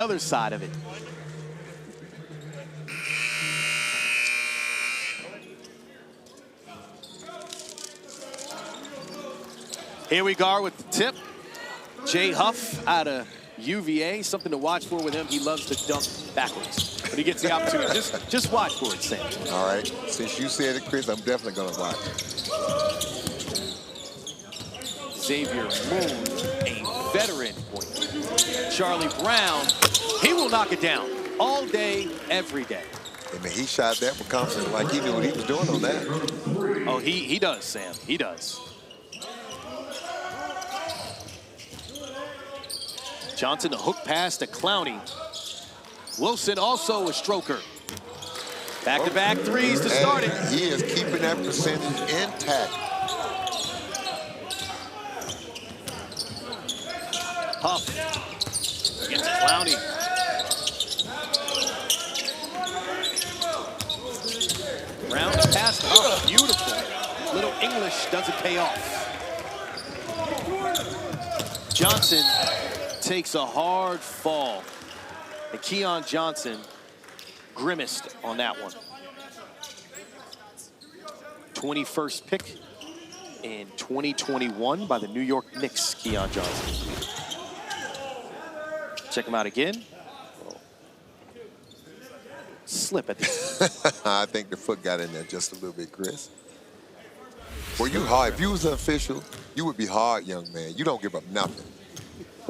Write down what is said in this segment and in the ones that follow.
other side of it. Here we go with the tip. Jay Huff out of UVA. Something to watch for with him. He loves to dunk backwards. When he gets the opportunity, just watch for it, Sam. All right. Since you said it, Chris, I'm definitely going to watch. Xavier Moon, a veteran point. Charlie Brown, he will knock it down all day, every day. I mean, he shot that with confidence like he knew what he was doing on that. Oh, he does, Sam. He does. Johnson, a hook pass to Clowney. Wilson also a stroker. Back-to-back threes to start it. He is keeping that percentage intact. Huff gets Clowney. Brown pass to Huff. Beautiful. Little English doesn't pay off. Johnson takes a hard fall. And Keon Johnson grimaced on that one. 21st pick in 2021 by the New York Knicks, Keon Johnson. Check him out again. Slip at the I think the foot got in there just a little bit, Chris. Well, you hard. If you was an official, you would be hard, young man. You don't give up nothing.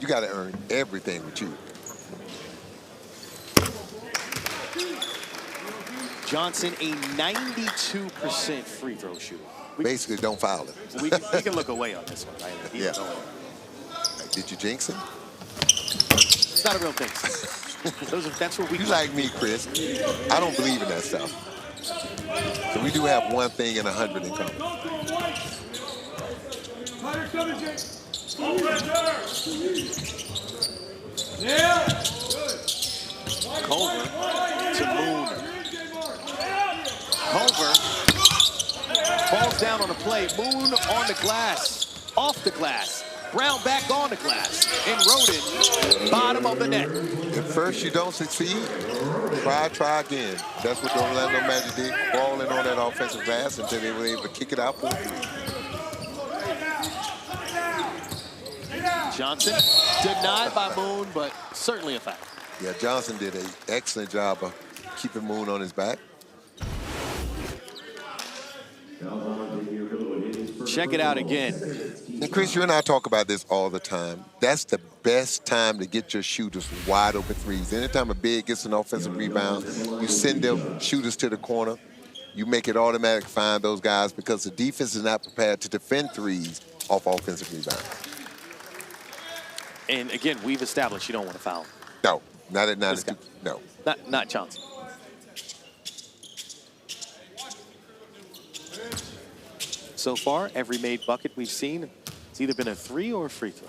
You got to earn everything with you. Johnson, a 92% free throw shooter. Basically, don't foul him. we can look away on this one, right? Yeah. Did you jinx him? It's not a real thing. That's what we. You like me, Chris. I don't believe in that stuff. So we do have one thing in 100 in common. Culver to Moon. Culver falls down on the play. Moon on the glass, off the glass. Brown back on the glass. And Roden, bottom of the net. At first you don't succeed, try again. That's what the Orlando Magic did, falling on that offensive glass until they were able to kick it out for him. Johnson denied by Moon, but certainly a foul. Yeah, Johnson did an excellent job of keeping Moon on his back. Check it out again. And Chris, you and I talk about this all the time. That's the best time to get your shooters wide open threes. Anytime a big gets an offensive rebound, you send them shooters to the corner. You make it automatic find those guys because the defense is not prepared to defend threes off offensive rebounds. And again, we've established you don't want to foul. No, not at 92. No. Not Johnson. So far, every made bucket we've seen, it's either been a three or a free throw.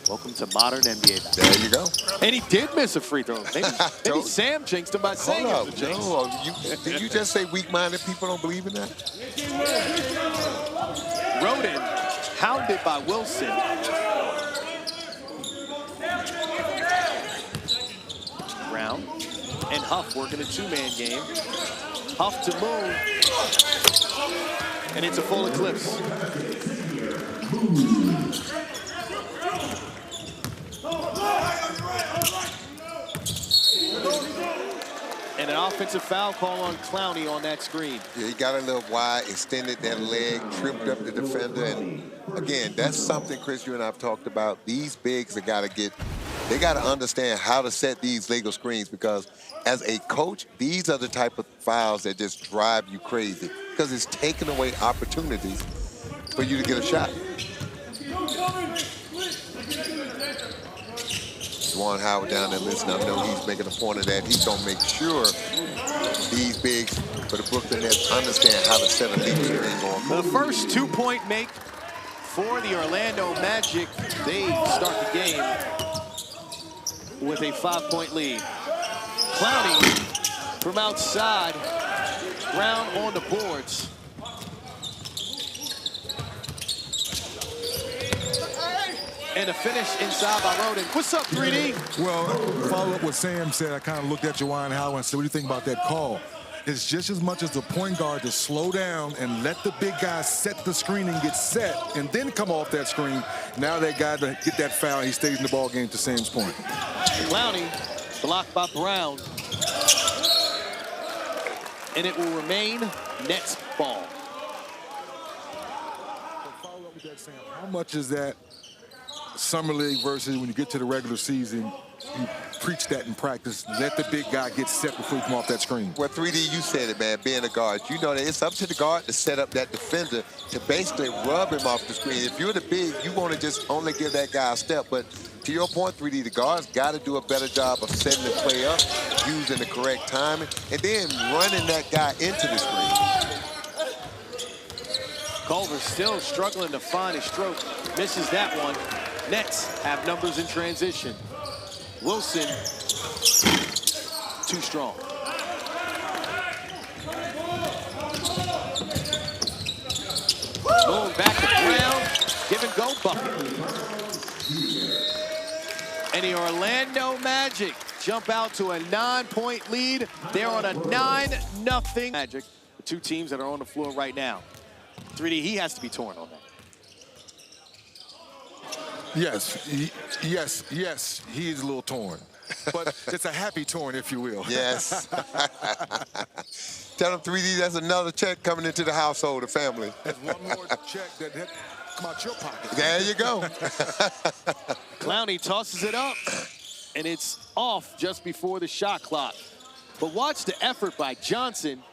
Welcome to modern NBA basketball. There you go. And he did miss a free throw. Maybe Sam jinxed him by saying it was a jinx. No, did you just say weak-minded people don't believe in that? Roden, hounded by Wilson. Brown and Huff working a two-man game. Huff to Moon. And it's a full eclipse. And an offensive foul call on Clowney on that screen. Yeah, he got a little wide, extended that leg, tripped up the defender. And again, that's something, Chris, you and I have talked about. These bigs they got to understand how to set these legal screens because as a coach, these are the type of fouls that just drive you crazy because it's taking away opportunities for you to get a shot. Juwan Howard down there listening. I know he's making a point of that. He's going to make sure these bigs for the Brooklyn Nets understand how to set a legal screen going forward. The first two-point make for the Orlando Magic. They start the game with a 5-point lead. Clowney from outside. Brown on the boards. And a finish inside by Roden. What's up, 3D? Well, follow up what Sam said. I kind of looked at Juwan Howard and said, what do you think about that call? It's just as much as the point guard to slow down and let the big guy set the screen and get set and then come off that screen. Now that guy to get that foul, he stays in the ball game to Sam's point. Clowney blocked by Brown. And it will remain Nets ball. Follow up with that, Sam. How much is that Summer League versus when you get to the regular season, you preach that in practice, let the big guy get set before you come off that screen? Well, 3D, you said it, man, being a guard. You know that it's up to the guard to set up that defender to basically rub him off the screen. If you're the big, you want to just only give that guy a step. But to your point, 3D, the guard's got to do a better job of setting the play up, using the correct timing, and then running that guy into the screen. Culver still struggling to find his stroke. Misses that one. Nets have numbers in transition. Wilson, too strong. Boom, back to Brown. Give and go bucket. And the Orlando Magic jump out to a 9-point lead. They're on a 9-0 Magic. The two teams that are on the floor right now. 3D, he has to be torn on that. Yes, yes, he is a little torn. But it's a happy torn, if you will. Yes. Tell them 3D that's another check coming into the household, the family. That's one more check that come out your pocket. There you go. Clowney tosses it up, and it's off just before the shot clock. But watch the effort by Johnson.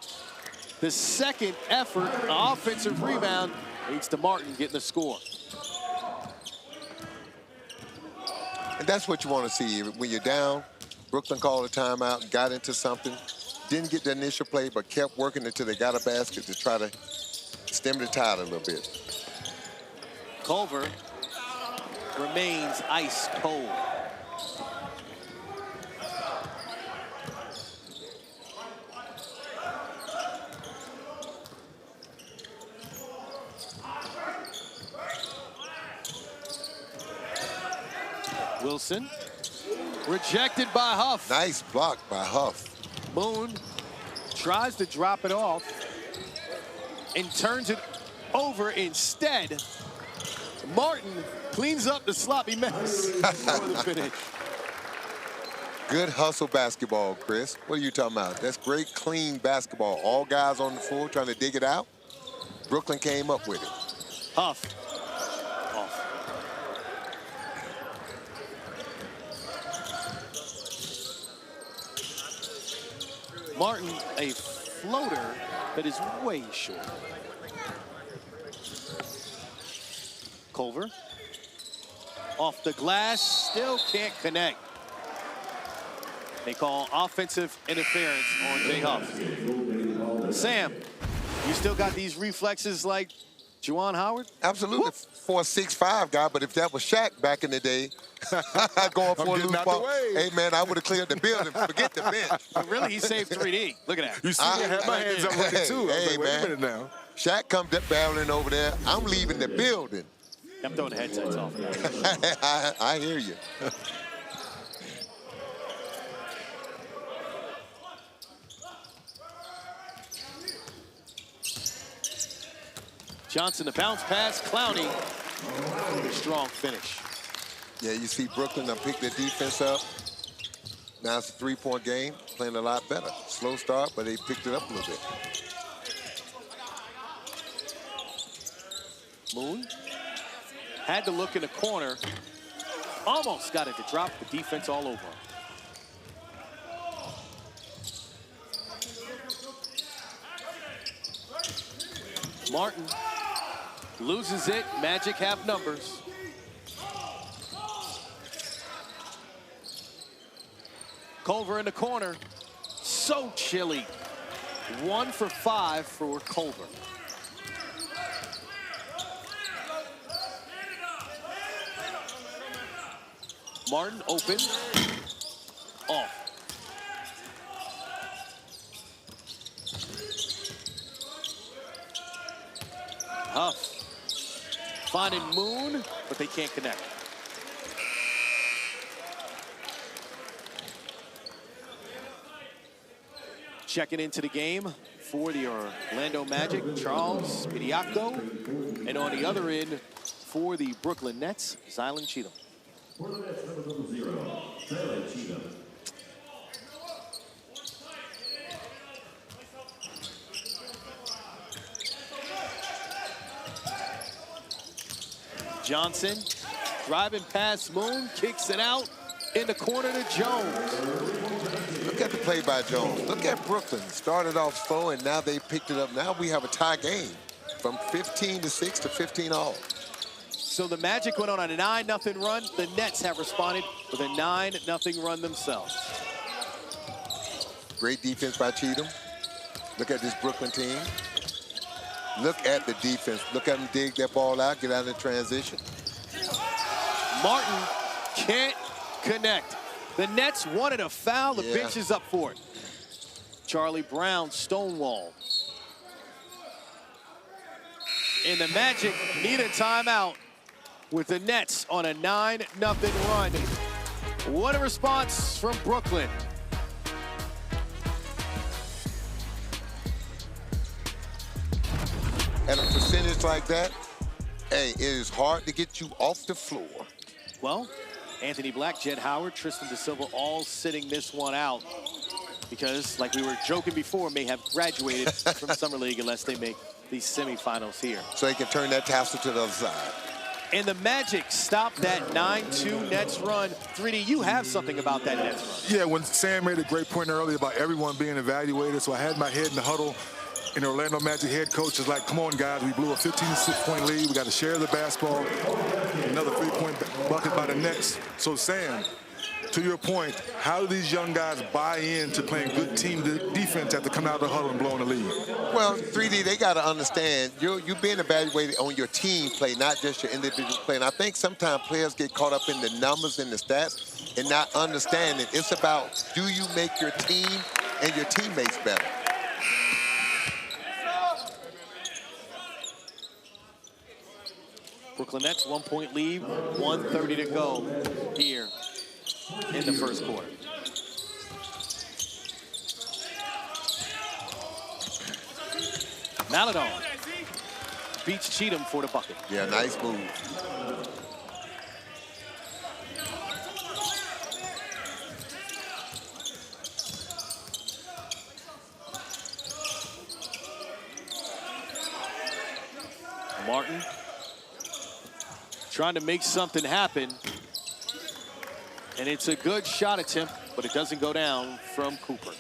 The second effort, offensive rebound, leads to Martin getting the score. And that's what you want to see. When you're down, Brooklyn called a timeout, got into something, didn't get the initial play, but kept working until they got a basket to try to stem the tide a little bit. Culver remains ice cold. Wilson, rejected by Huff. Nice block by Huff. Moon tries to drop it off and turns it over instead. Martin cleans up the sloppy mess for the finish. Good hustle basketball, Chris. What are you talking about? That's great, clean basketball. All guys on the floor trying to dig it out. Brooklyn came up with it. Huff. Off. Martin, a floater that is way short. Culver. Off the glass, still can't connect. They call offensive interference on Jay Huff. Sam, you still got these reflexes like Juwan Howard? Absolutely, whoop. For a 6'5" guy, but if that was Shaq back in the day, going for a loose ball, hey man, I would have cleared the building. Forget the bench. But really, he saved 3D. Look at that. You see, I had my hands up ready too. Hey, like, wait a minute now. Shaq comes barreling over there. I'm leaving the building. I'm throwing the headsets off. I hear you. Johnson, the bounce pass. Clowney, strong finish. Yeah, you see Brooklyn pick their defense up. Now it's a three-point game, playing a lot better. Slow start, but they picked it up a little bit. Moon had to look in the corner. Almost got it to drop. The defense all over him. Martin loses it. Magic have numbers. Culver in the corner. So chilly. 1 for 5 for Culver. Martin open. Off. Huff finding Moon, but they can't connect. Checking into the game for the Orlando Magic, Charles Bediako. And on the other end for the Brooklyn Nets, Zylan Cheatham. For the Nets, number 0, Zylan Cheatham. Johnson driving past Moon, kicks it out in the corner to Jones. Look at the play by Jones. Look at Brooklyn. Started off slow, and now they picked it up. Now we have a tie game from 15-6 to 15-all. So the Magic went on a 9-0 run. The Nets have responded with a 9-0 run themselves. Great defense by Cheatham. Look at this Brooklyn team. Look at the defense. Look at them dig that ball out, get out in transition. Martin can't connect. The Nets wanted a foul. The bench is up for it. Charlie Brown, Stonewall. And the Magic need a timeout with the Nets on a 9-0 run. What a response from Brooklyn. At a percentage like that, hey, it is hard to get you off the floor. Well, Anthony Black, Jed Howard, Tristan Da Silva all sitting this one out because, like we were joking before, may have graduated from Summer League unless they make these semifinals here. So they can turn that tassel to the other side. And the Magic stopped that 9-2 Nets run. 3D, you have something about that Nets run. Yeah, when Sam made a great point earlier about everyone being evaluated, so I had my head in the huddle. And the Orlando Magic head coach is like, come on, guys, we blew a 15-6-point lead. We got to share the basketball. Another 3-point bucket by the Nets. So, Sam, to your point, how do these young guys buy into playing good team defense after coming out of the huddle and blowing the lead? Well, 3D, they got to understand, you're being evaluated on your team play, not just your individual play. And I think sometimes players get caught up in the numbers and the stats and not understanding. It's about, do you make your team and your teammates better? Brooklyn Nets, 1-point lead, 1:30 to go here in the first quarter. Maladon beats Cheatham for the bucket. Yeah, nice move. Martin trying to make something happen. And it's a good shot attempt, but it doesn't go down from Cooper.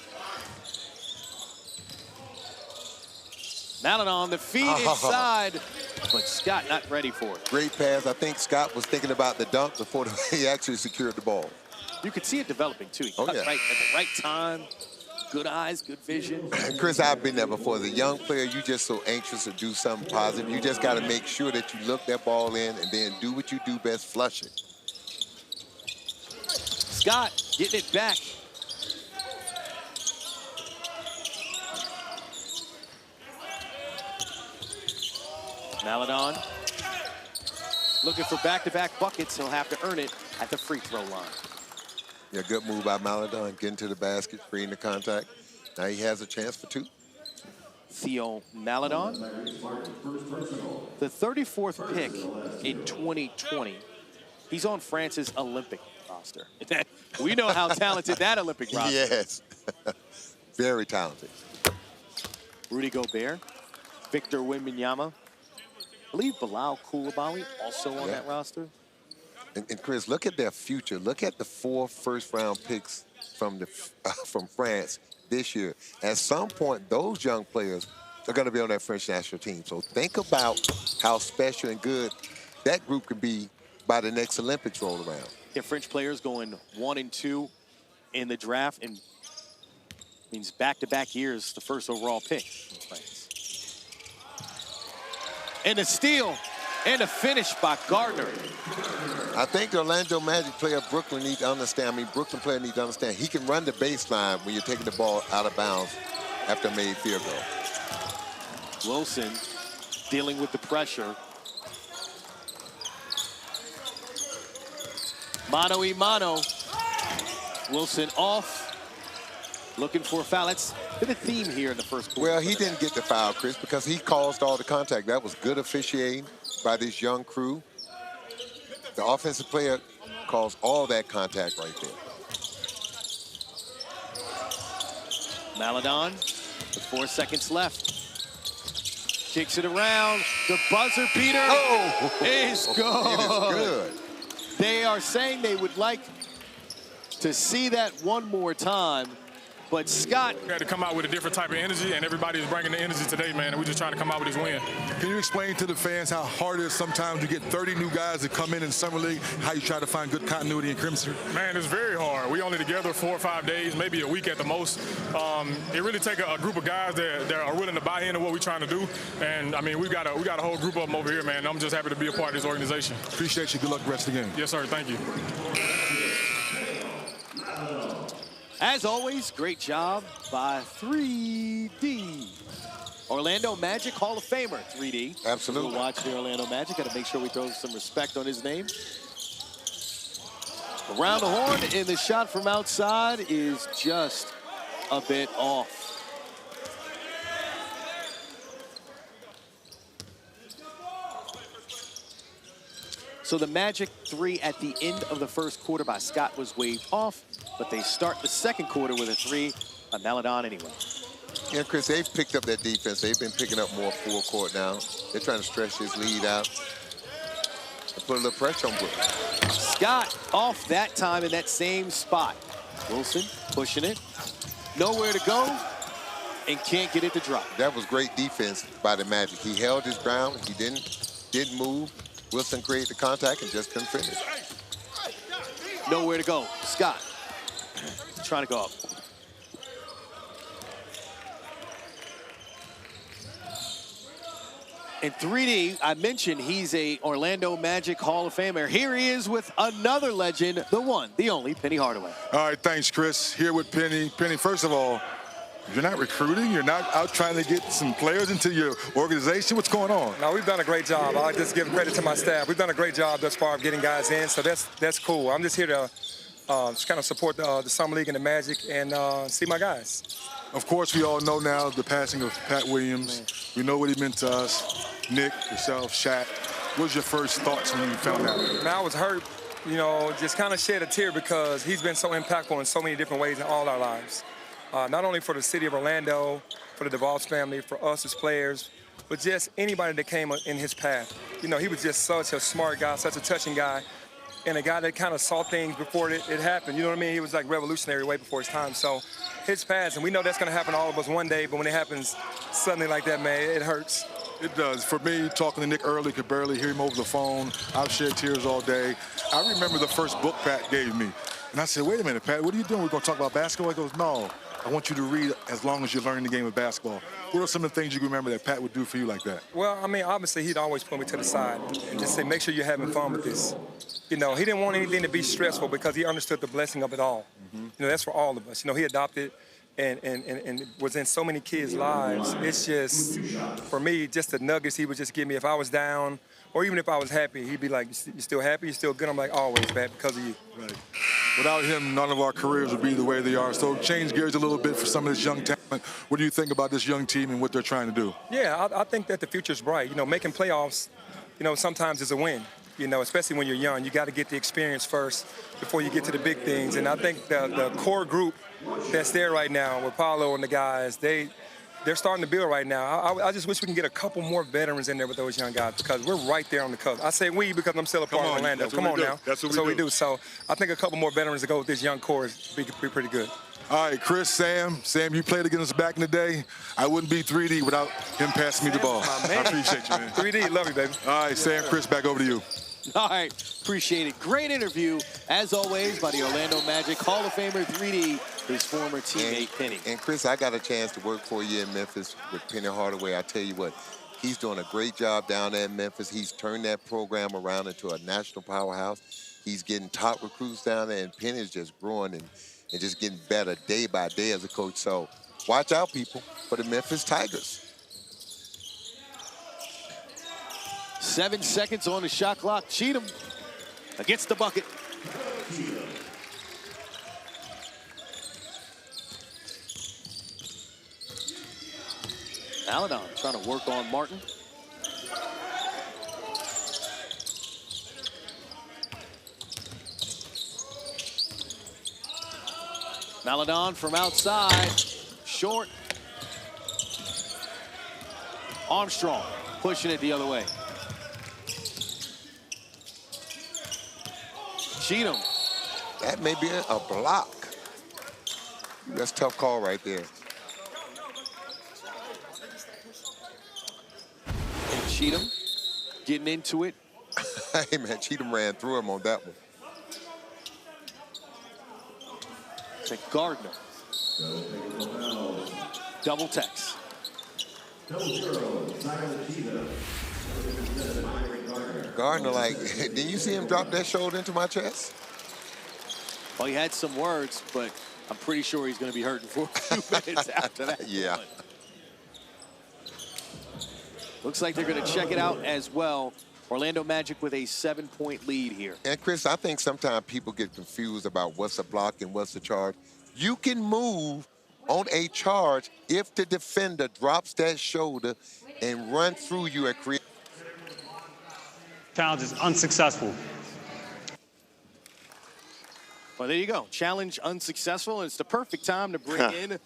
Maladon on the feet inside, but Scott not ready for it. Great pass. I think Scott was thinking about the dunk before he actually secured the ball. You could see it developing, too. He cut right at the right time. Good eyes, good vision. Chris, I've been there before. As a young player, you just so anxious to do something positive. You just got to make sure that you look that ball in and then do what you do best, flush it. Scott getting it back. Maladon looking for back-to-back buckets. He'll have to earn it at the free throw line. Yeah, good move by Maladon, getting to the basket, freeing the contact. Now he has a chance for two. Theo Maladon, the 34th pick in 2020. He's on France's Olympic roster. We know how talented that Olympic roster is. Yes, very talented. Rudy Gobert, Victor Wembanyama, I believe Bilal Coulibaly also on that roster. And Chris, look at their future. Look at the 4 first-round picks from France this year. At some point, those young players are going to be on that French national team. So think about how special and good that group could be by the next Olympics roll around. Yeah, French players going 1 and 2 in the draft, and means back-to-back years the first overall pick in France. And a steal and a finish by Gardner. I think the Orlando Magic player, Brooklyn, need to understand. Brooklyn player need to understand he can run the baseline when you're taking the ball out of bounds after a made field goal. Wilson dealing with the pressure. Mano a mano. Wilson off. looking for a foul. That's been a theme here in the first quarter. Well, he didn't get the foul, Chris, because he caused all the contact. That was good officiating by this young crew. The offensive player caused all that contact right there. Maladon with 4 seconds left. Kicks it around. The buzzer beater is good. It is good. They are saying they would like to see that one more time, but Scott We had to come out with a different type of energy, and everybody is bringing the energy today, man, and we're just trying to come out with this win. Can you explain to the fans how hard it is sometimes you get 30 new guys that come in Summer League, how you try to find good continuity in Crimson? Man, it's very hard. We only together 4 or 5 days, maybe a week at the most. It really takes a group of guys that are willing to buy into what we're trying to do. And I mean, we got a whole group of them over here, man. I'm just happy to be a part of this organization. Appreciate you. Good luck the rest of the game. Yes, sir. Thank you. As always, great job by 3D. Orlando Magic Hall of Famer, 3D. Absolutely. We'll watch the Orlando Magic. Got to make sure we throw some respect on his name. Around the horn, and the shot from outside is just a bit off. So the Magic 3 at the end of the first quarter by Scott was waved off, but they start the second quarter with a 3 on Maladon anyway. Yeah, Chris, they've picked up that defense. They've been picking up more full court now. They're trying to stretch this lead out and put a little pressure on Brooklyn. Scott off that time in that same spot. Wilson pushing it, nowhere to go, and can't get it to drop. That was great defense by the Magic. He held his ground. He didn't move. Wilson created the contact and just couldn't finish. Nowhere to go. Scott trying to go up. And 3D, I mentioned he's a Orlando Magic Hall of Famer. Here he is with another legend, the one, the only, Penny Hardaway. All right, thanks, Chris. Here with Penny. Penny, first of all, you're not recruiting? You're not out trying to get some players into your organization? What's going on? No, we've done a great job. I just give credit to my staff. We've done a great job thus far of getting guys in, so that's cool. I'm just here to just kind of support the Summer League and the Magic and see my guys. Of course, we all know now the passing of Pat Williams. We know what he meant to us. Nick, yourself, Shaq. What was your first thoughts when you found out? Man, I was hurt, just kind of shed a tear because he's been so impactful in so many different ways in all our lives. Not only for the city of Orlando, for the DeVos family, for us as players, but just anybody that came in his path. He was just such a smart guy, such a touching guy, and a guy that kind of saw things before it happened. You know what I mean? He was like revolutionary way before his time. So his pass, and we know that's going to happen to all of us one day, but when it happens suddenly like that, man, it hurts. It does. For me, talking to Nick early, could barely hear him over the phone. I've shed tears all day. I remember the first book Pat gave me. And I said, wait a minute, Pat, what are you doing? We're going to talk about basketball? He goes, no. I want you to read as long as you're learning the game of basketball. What are some of the things you remember that Pat would do for you like that? Well, I mean, obviously, he'd always put me to the side and just say, make sure you're having fun with this. He didn't want anything to be stressful because he understood the blessing of it all. That's for all of us. He adopted and was in so many kids' lives. It's just, for me, just the nuggets he would just give me. If I was down, or even if I was happy, he'd be like, you still happy? You still good? I'm like, always, Pat, because of you. Right. Without him, none of our careers would be the way they are. So change gears a little bit for some of this young talent. What do you think about this young team and what they're trying to do? Yeah, I think that the future's bright. Making playoffs, sometimes is a win. Especially when you're young. You got to get the experience first before you get to the big things. And I think the core group that's there right now with Paolo and the guys, they're starting to build right now. I just wish we can get a couple more veterans in there with those young guys because we're right there on the cusp. I say we because I'm still a part of Orlando. Come on now. That's what we do. So I think a couple more veterans to go with this young core is be pretty good. All right, Chris, Sam, you played against us back in the day. I wouldn't be 3D without him passing me the ball. I appreciate you, man. 3D, love you, baby. All right, Sam, Chris, back over to you. All right, appreciate it. Great interview, as always, by the Orlando Magic Hall of Famer 3D, his former teammate Penny. And Chris, I got a chance to work for a year in Memphis with Penny Hardaway. I tell you what, he's doing a great job down there in Memphis. He's turned that program around into a national powerhouse. He's getting top recruits down there, and Penny's just growing and just getting better day by day as a coach. So watch out, people, for the Memphis Tigers. 7 seconds on the shot clock. Cheatham gets the bucket. Maladon trying to work on Martin. Maladon from outside, short. Armstrong pushing it the other way. Cheatham. That may be a block. That's a tough call right there. And Cheatham getting into it. Hey, man, Cheatham ran through him on that one. To Gardner. Double text. Gardner, like, didn't you see him drop that shoulder into my chest? Well, he had some words, but I'm pretty sure he's going to be hurting for a few minutes after that. Yeah. Looks like they're going to check it out as well. Orlando Magic with a 7-point lead here. And Chris, I think sometimes people get confused about what's a block and what's a charge. You can move on a charge if the defender drops that shoulder and run through you and create. Challenge is unsuccessful. Well, there you go. Challenge unsuccessful. And it's the perfect time to bring in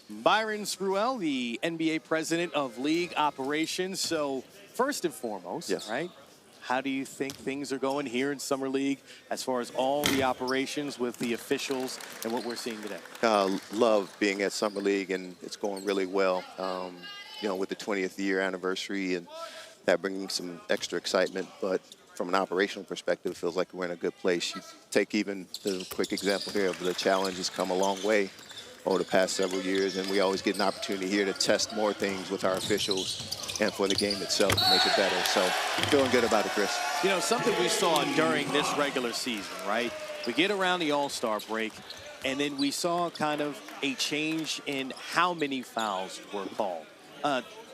Byron Spruill, the NBA president of league operations. So first and foremost, yes, right? How do you think things are going here in Summer League as far as all the operations with the officials and what we're seeing today? Love being at Summer League, and it's going really well. You know, with the 20th year anniversary, and that bringing some extra excitement. But from an operational perspective, it feels like we're in a good place. You take even the quick example here of the challenge has come a long way over the past several years, and we always get an opportunity here to test more things with our officials and for the game itself to make it better. So feeling good about it, Chris. You know, something we saw during this regular season, right? We get around the All-Star break, and then we saw kind of a change in how many fouls were called.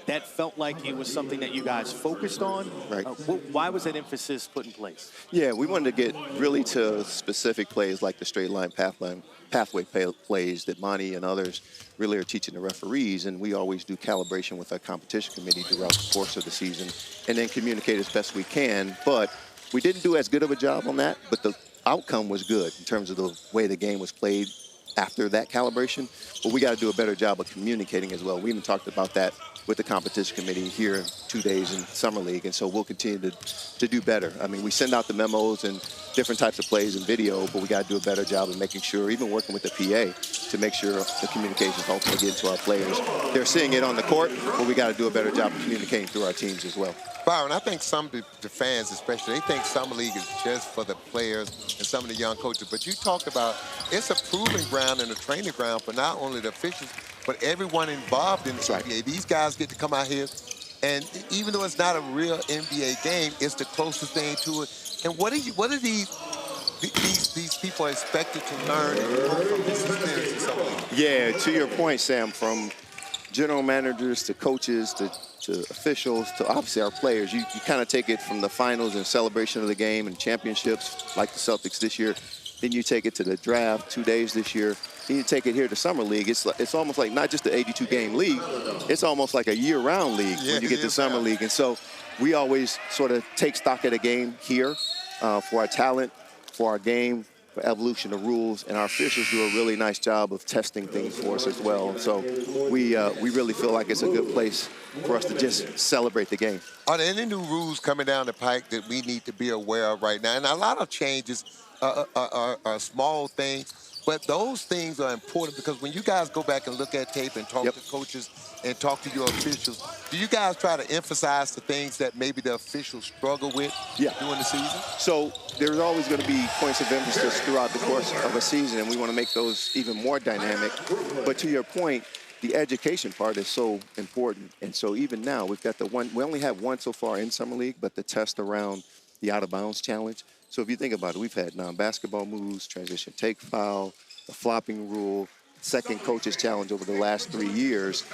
That felt like it was something that you guys focused on. Right. Why was that emphasis put in place? Yeah, we wanted to get really to specific plays like the straight line pathway plays that Monty and others really are teaching the referees, and we always do calibration with our competition committee throughout the course of the season and then communicate as best we can. But we didn't do as good of a job on that, but the outcome was good in terms of the way the game was played after that calibration. But we got to do a better job of communicating as well. We even talked about that with the competition committee here in 2 days in Summer League, and so we'll continue to do better. I mean, we send out the memos and different types of plays and video, but we got to do a better job of making sure, even working with the PA, to make sure the communications hopefully get to our players. They're seeing it on the court, but we got to do a better job of communicating through our teams as well. Byron, I think some of the fans especially, they think Summer League is just for the players and some of the young coaches. But you talked about it's a proving ground and a training ground for not only the officials, but everyone involved in the NBA. These guys get to come out here, and even though it's not a real NBA game, it's the closest thing to it. And what are these people expected to learn and grow from this experience in Summer League? Yeah, to your point, Sam, from general managers to coaches to officials to obviously our players, you kind of take it from the finals and celebration of the game and championships like the Celtics this year. Then you take it to the draft 2 days this year. Then you take it here to Summer League. It's almost like not just the 82-game league. It's almost like a year-round league when you get to Summer League. And so we always sort of take stock of the game here for our talent, for our game, for evolution of rules, and our officials do a really nice job of testing things for us as well. And so we really feel like it's a good place for us to just celebrate the game. Are there any new rules coming down the pike that we need to be aware of right now? And a lot of changes are small things, but those things are important because when you guys go back and look at tape and talk to coaches and talk to your officials, do you guys try to emphasize the things that maybe the officials struggle with during the season? So there's always going to be points of emphasis throughout the course of a season, and we want to make those even more dynamic. But to your point, the education part is so important. And so even now, we've got we only have one so far in Summer League, but the test around the out-of-bounds challenge. So if you think about it, we've had non-basketball moves, transition take foul, the flopping rule, second coaches challenge over the last 3 years.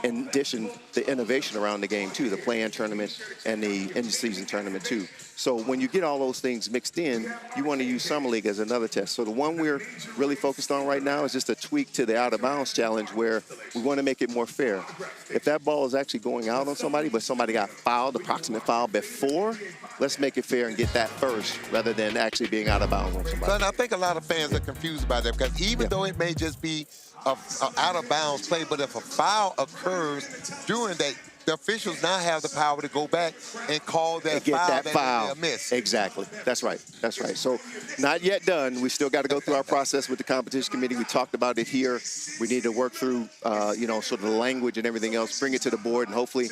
In addition, the innovation around the game too, the play-in tournament and the end-of-season tournament too. So when you get all those things mixed in, you want to use Summer League as another test. So the one we're really focused on right now is just a tweak to the out-of-bounds challenge where we want to make it more fair. If that ball is actually going out on somebody, but somebody got fouled, approximate foul before, let's make it fair and get that first rather than actually being out of bounds on somebody. But I think a lot of fans are confused about that because even though it may just be a out-of-bounds play, but if a foul occurs during that, the officials now have the power to go back and call that foul. Miss. Exactly. That's right. That's right. So not yet done. We still got to go through our process with the competition committee. We talked about it here. We need to work through, sort of the language and everything else, bring it to the board, and hopefully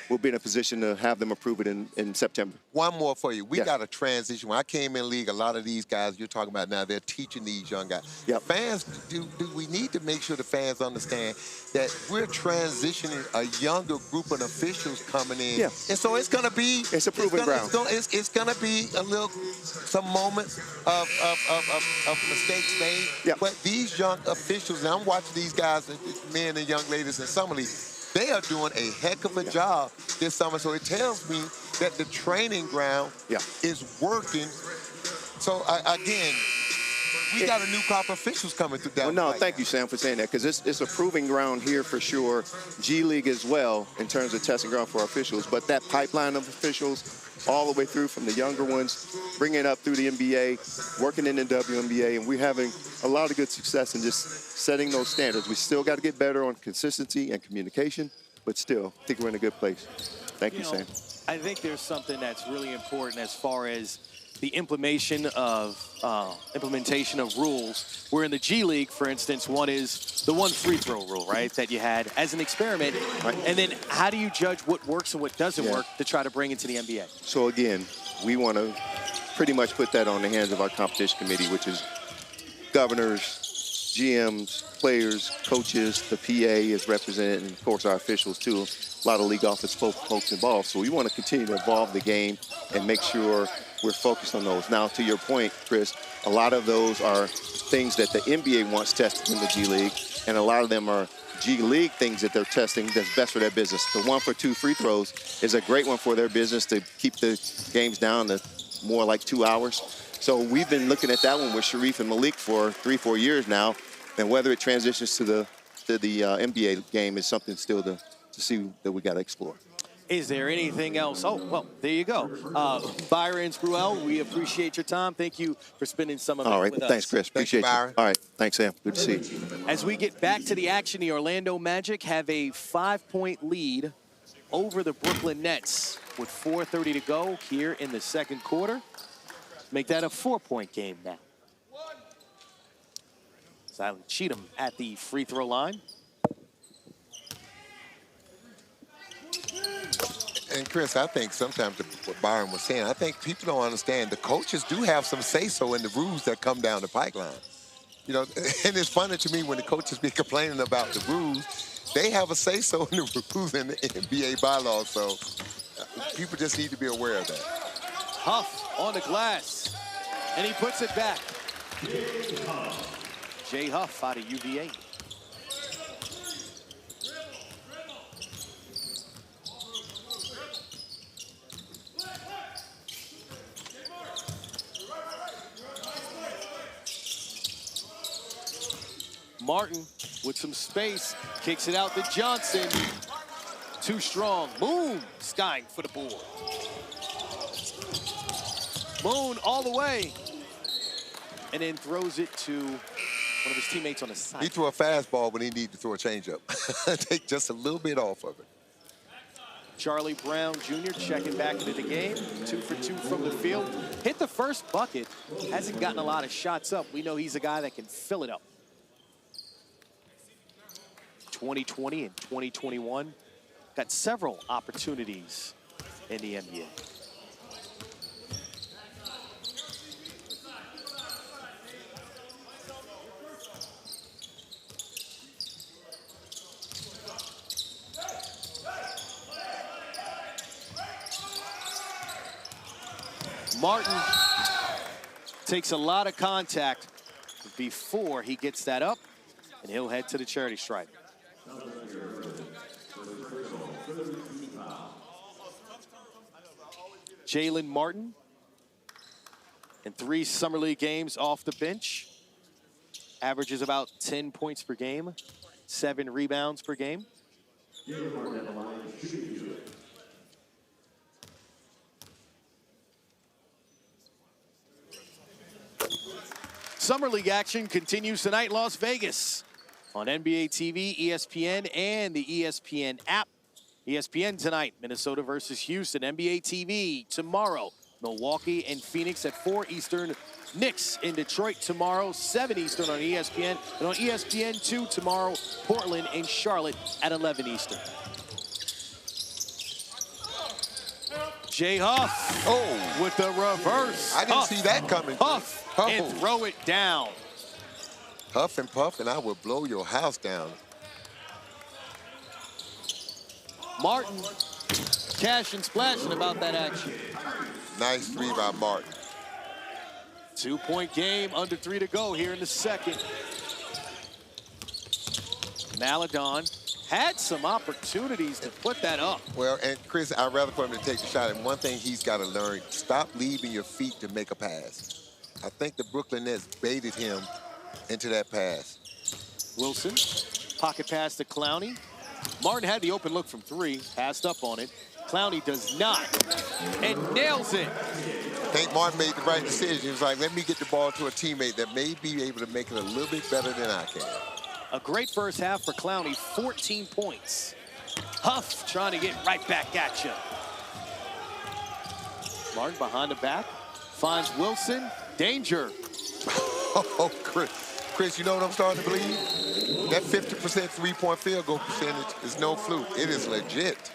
we'll be in a position to have them approve it in September. One more for you. We got a transition. When I came in league, a lot of these guys you're talking about now, they're teaching these young guys. Yep. Fans, do we need to make sure the fans understand that we're transitioning a younger group of officials coming in. Yeah. And so it's going to be... It's a proving ground. It's going to be some moments of mistakes made. Yeah. But these young officials, and I'm watching these guys, men and young ladies in Summer League, they are doing a heck of a job this summer. So it tells me that the training ground is working. So, again... We got a new crop of officials coming through down. Well, no, thank you, Sam, for saying that, because it's a proving ground here for sure. G League as well in terms of testing ground for our officials, but that pipeline of officials all the way through from the younger ones, bringing it up through the NBA, working in the WNBA, and we're having a lot of good success in just setting those standards. We still got to get better on consistency and communication, but still, I think we're in a good place. Thank you, Sam. I think there's something that's really important as far as the implementation of rules. Where in the G League, for instance, one is the one free throw rule, right, that you had as an experiment. Right. And then how do you judge what works and what doesn't work to try to bring into the NBA? So again, we want to pretty much put that on the hands of our competition committee, which is governors, GMs, players, coaches, the PA is represented, and of course our officials too. A lot of league office folks involved. So we want to continue to evolve the game and make sure we're focused on those. Now, to your point, Chris, a lot of those are things that the NBA wants tested in the G League, and a lot of them are G League things that they're testing that's best for their business. The 1 for 2 free throws is a great one for their business to keep the games down to more like 2 hours. So we've been looking at that one with Sharif and Malik for 3-4 years now, and whether it transitions to the NBA game is something still to see that we got to explore. Is there anything else? Oh, well, there you go. Byron Spruill, we appreciate your time. Thank you for spending some of it with us. All right, thanks, Chris. Appreciate you. All right, thanks, Sam. Good to see you. As we get back to the action, the Orlando Magic have a 5-point lead over the Brooklyn Nets with 4:30 to go here in the second quarter. Make that a 4-point game now. Silent Cheatham at the free throw line. And Chris, I think sometimes what Byron was saying, I think people don't understand the coaches do have some say-so in the rules that come down the pipeline. You know, and it's funny to me when the coaches be complaining about the rules, they have a say-so in the rules in the NBA bylaws. So people just need to be aware of that. Huff on the glass, and he puts it back. Jay Huff out of UVA. Martin with some space, kicks it out to Johnson. Too strong. Moon skying for the board. Moon all the way. And then throws it to one of his teammates on the side. He threw a fastball when he needed to throw a changeup. Take just a little bit off of it. Charlie Brown Jr. checking back into the game. 2 for 2 from the field. Hit the first bucket. Hasn't gotten a lot of shots up. We know he's a guy that can fill it up. 2020 and 2021 got several opportunities in the NBA. Martin takes a lot of contact before he gets that up, and he'll head to the charity stripe. Jalen Martin In 3 Summer League games off the bench. Averages about 10 points per game, 7 rebounds per game. Summer League action continues tonight in Las Vegas on NBA TV, ESPN, and the ESPN app. ESPN tonight, Minnesota versus Houston. NBA TV tomorrow, Milwaukee and Phoenix at 4 Eastern. Knicks in Detroit tomorrow, 7 Eastern on ESPN. And on ESPN2 tomorrow, Portland and Charlotte at 11 Eastern. Jay Huff with the reverse. I didn't see that coming. Huff and throw it down. Huff and puff, and I will blow your house down. Martin cash and splashing about that action. Nice 3 by Martin. 2-point game, under 3 to go here in the second. Maladon had some opportunities to put that up. Well, and Chris, I'd rather for him to take the shot. And one thing he's got to learn, stop leaving your feet to make a pass. I think the Brooklyn Nets baited him into that pass. Wilson, pocket pass to Clowney. Martin had the open look from 3, passed up on it. Clowney does not, and nails it. I think Martin made the right decision. He was like, let me get the ball to a teammate that may be able to make it a little bit better than I can. A great first half for Clowney, 14 points. Huff trying to get right back at you. Martin behind the back, finds Wilson, danger. Oh, Chris, you know what I'm starting to believe? That 50% three-point field goal percentage is no fluke. It is legit.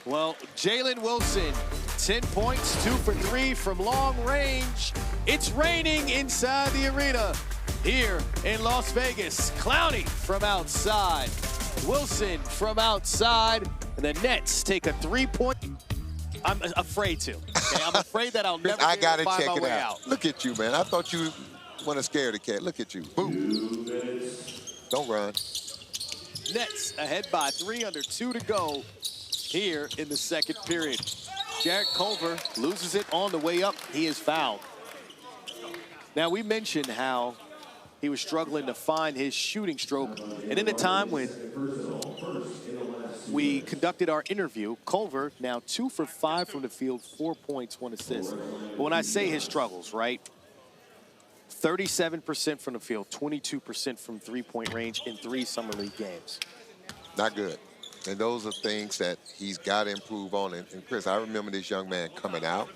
Well, Jalen Wilson, 10 points, 2 for 3 from long range. It's raining inside the arena here in Las Vegas. Clowney from outside, Wilson from outside, and the Nets take a 3-point. I'm afraid to. Okay? I'm afraid that I'll never I be able to gotta find check my it way out. out. Look at you, man. I thought you want to scare the cat. Look at you. Boom. Don't run. Nets ahead by 3, under 2 to go here in the second period. Jarrett Culver loses it on the way up. He is fouled. Now, we mentioned how he was struggling to find his shooting stroke. And in the time when we conducted our interview, Culver now 2 for 5 from the field, 4 points, 1 assist. But when I say his struggles, right? 37% from the field, 22% from three-point range in 3 Summer League games. Not good. And those are things that he's got to improve on. And Chris, I remember this young man coming out.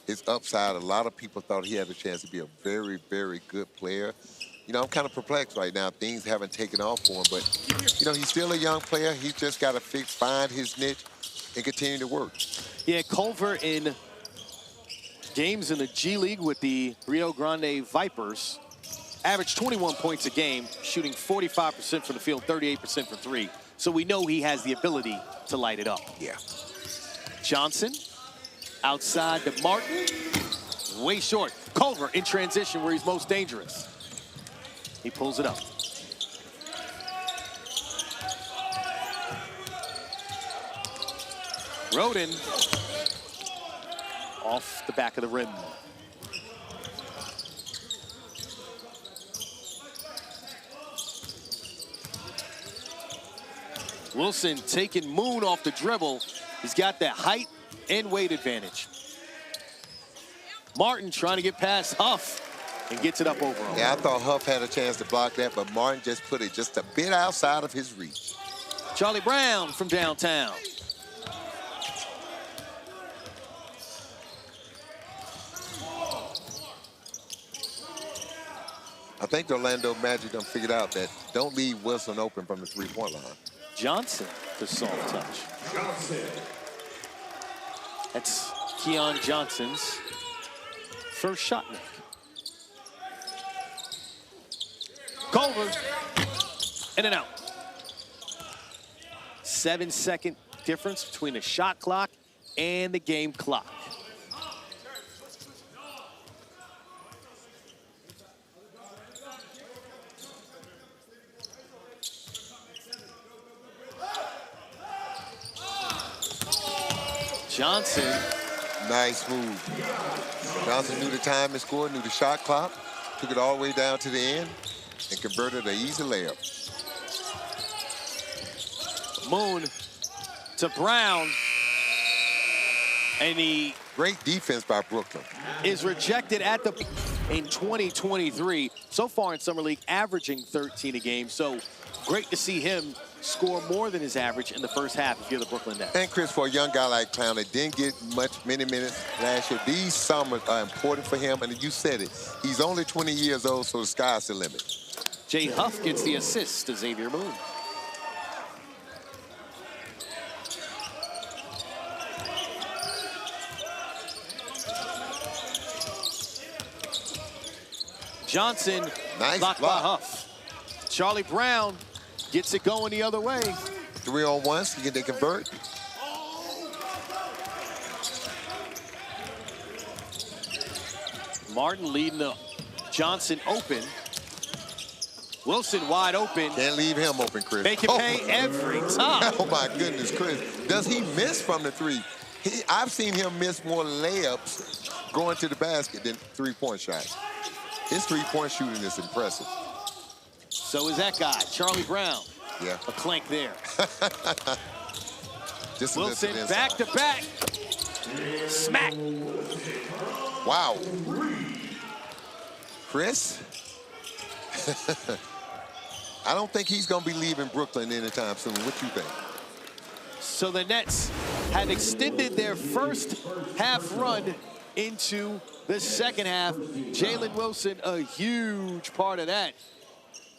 His upside, a lot of people thought he had a chance to be a very, very good player. You know, I'm kind of perplexed right now. Things haven't taken off for him, but, you know, he's still a young player. He's just got to find his niche and continue to work. Yeah, Culver in games in the G League with the Rio Grande Vipers averaged 21 points a game, shooting 45% from the field, 38% from 3. So we know he has the ability to light it up. Yeah. Johnson outside to Martin, way short. Culver in transition where he's most dangerous. He pulls it up. Roden off the back of the rim. Wilson taking Moon off the dribble. He's got that height and weight advantage. Martin trying to get past Huff and gets it up overall. Yeah, I thought Huff had a chance to block that, but Martin just put it just a bit outside of his reach. Charlie Brown from downtown. I think the Orlando Magic done figured out that don't leave Wilson open from the three-point line. Johnson, the soft touch. That's Keon Johnson's first shot make. Culver, in and out. 7-second difference between the shot clock and the game clock. Johnson Nice move. Johnson knew the time and scored, knew the shot clock, took it all the way down to the end, and converted an easy layup. Moon to Brown. And he Great defense by Brooklyn. is rejected at the in 2023. So far in Summer League, averaging 13 a game. So great to see him score more than his average in the first half if you're the Brooklyn Nets. And Chris, for a young guy like Clown that didn't get many minutes last year, these summers are important for him. And you said it, he's only 20 years old, so the sky's the limit. Jay Huff gets the assist to Xavier Moon. Johnson Nice blocked by block. Huff. Charlie Brown gets it going the other way. 3-on-1, they convert. Martin leading the Johnson open. Wilson wide open. Can't leave him open, Chris. Make it pay every time. Oh my goodness, Chris. Does he miss from the three? I've seen him miss more layups going to the basket than three-point shots. His three-point shooting is impressive. So is that guy, Charlie Brown. Yeah. A clank there. Just a Wilson little back to inside. back. Smack. Wow. Chris? I don't think he's going to be leaving Brooklyn anytime soon. What you think? So the Nets have extended their first half run into the second half. Jalen Wilson, a huge part of that.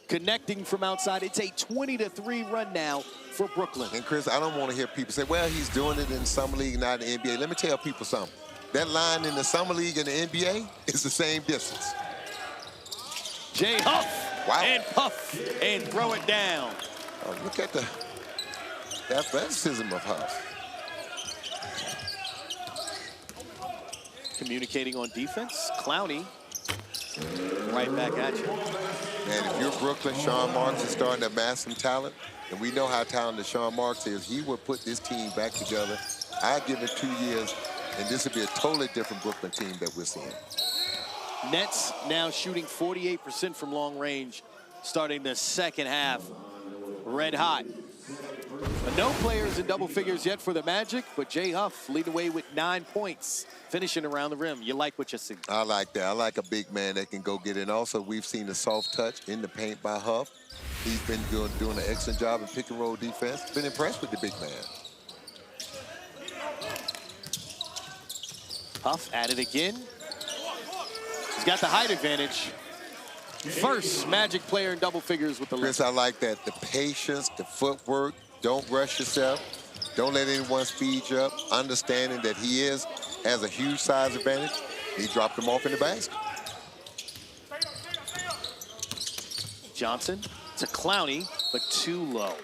Connecting from outside. It's a 20-3 run now for Brooklyn. And Chris, I don't want to hear people say, well, he's doing it in Summer League, not in the NBA. Let me tell people something. That line in the Summer League and the NBA is the same distance. Jay Huff. Wow. And puff and throw it down. Oh, look at the athleticism of Huff. Communicating on defense. Clowney right back at you. Man, if you're Brooklyn, Sean Marks is starting to amass some talent, and we know how talented Sean Marks is. He will put this team back together. I give it 2 years, and this will be a totally different Brooklyn team that we're seeing. Nets now shooting 48% from long range, starting the second half. Red hot. No players in double figures yet for the Magic, but Jay Huff leading away with 9 points, finishing around the rim. You like what you see? I like that. I like a big man that can go get it. And also, we've seen the soft touch in the paint by Huff. He's been doing an excellent job in pick and roll defense. Been impressed with the big man. Huff at it again. He's got the height advantage. First Magic player in double figures with the Chris, left. I like that. The patience, the footwork. Don't rush yourself. Don't let anyone speed you up. Understanding that he has a huge size advantage. He dropped him off in the basket. Johnson to Clowney, but too low.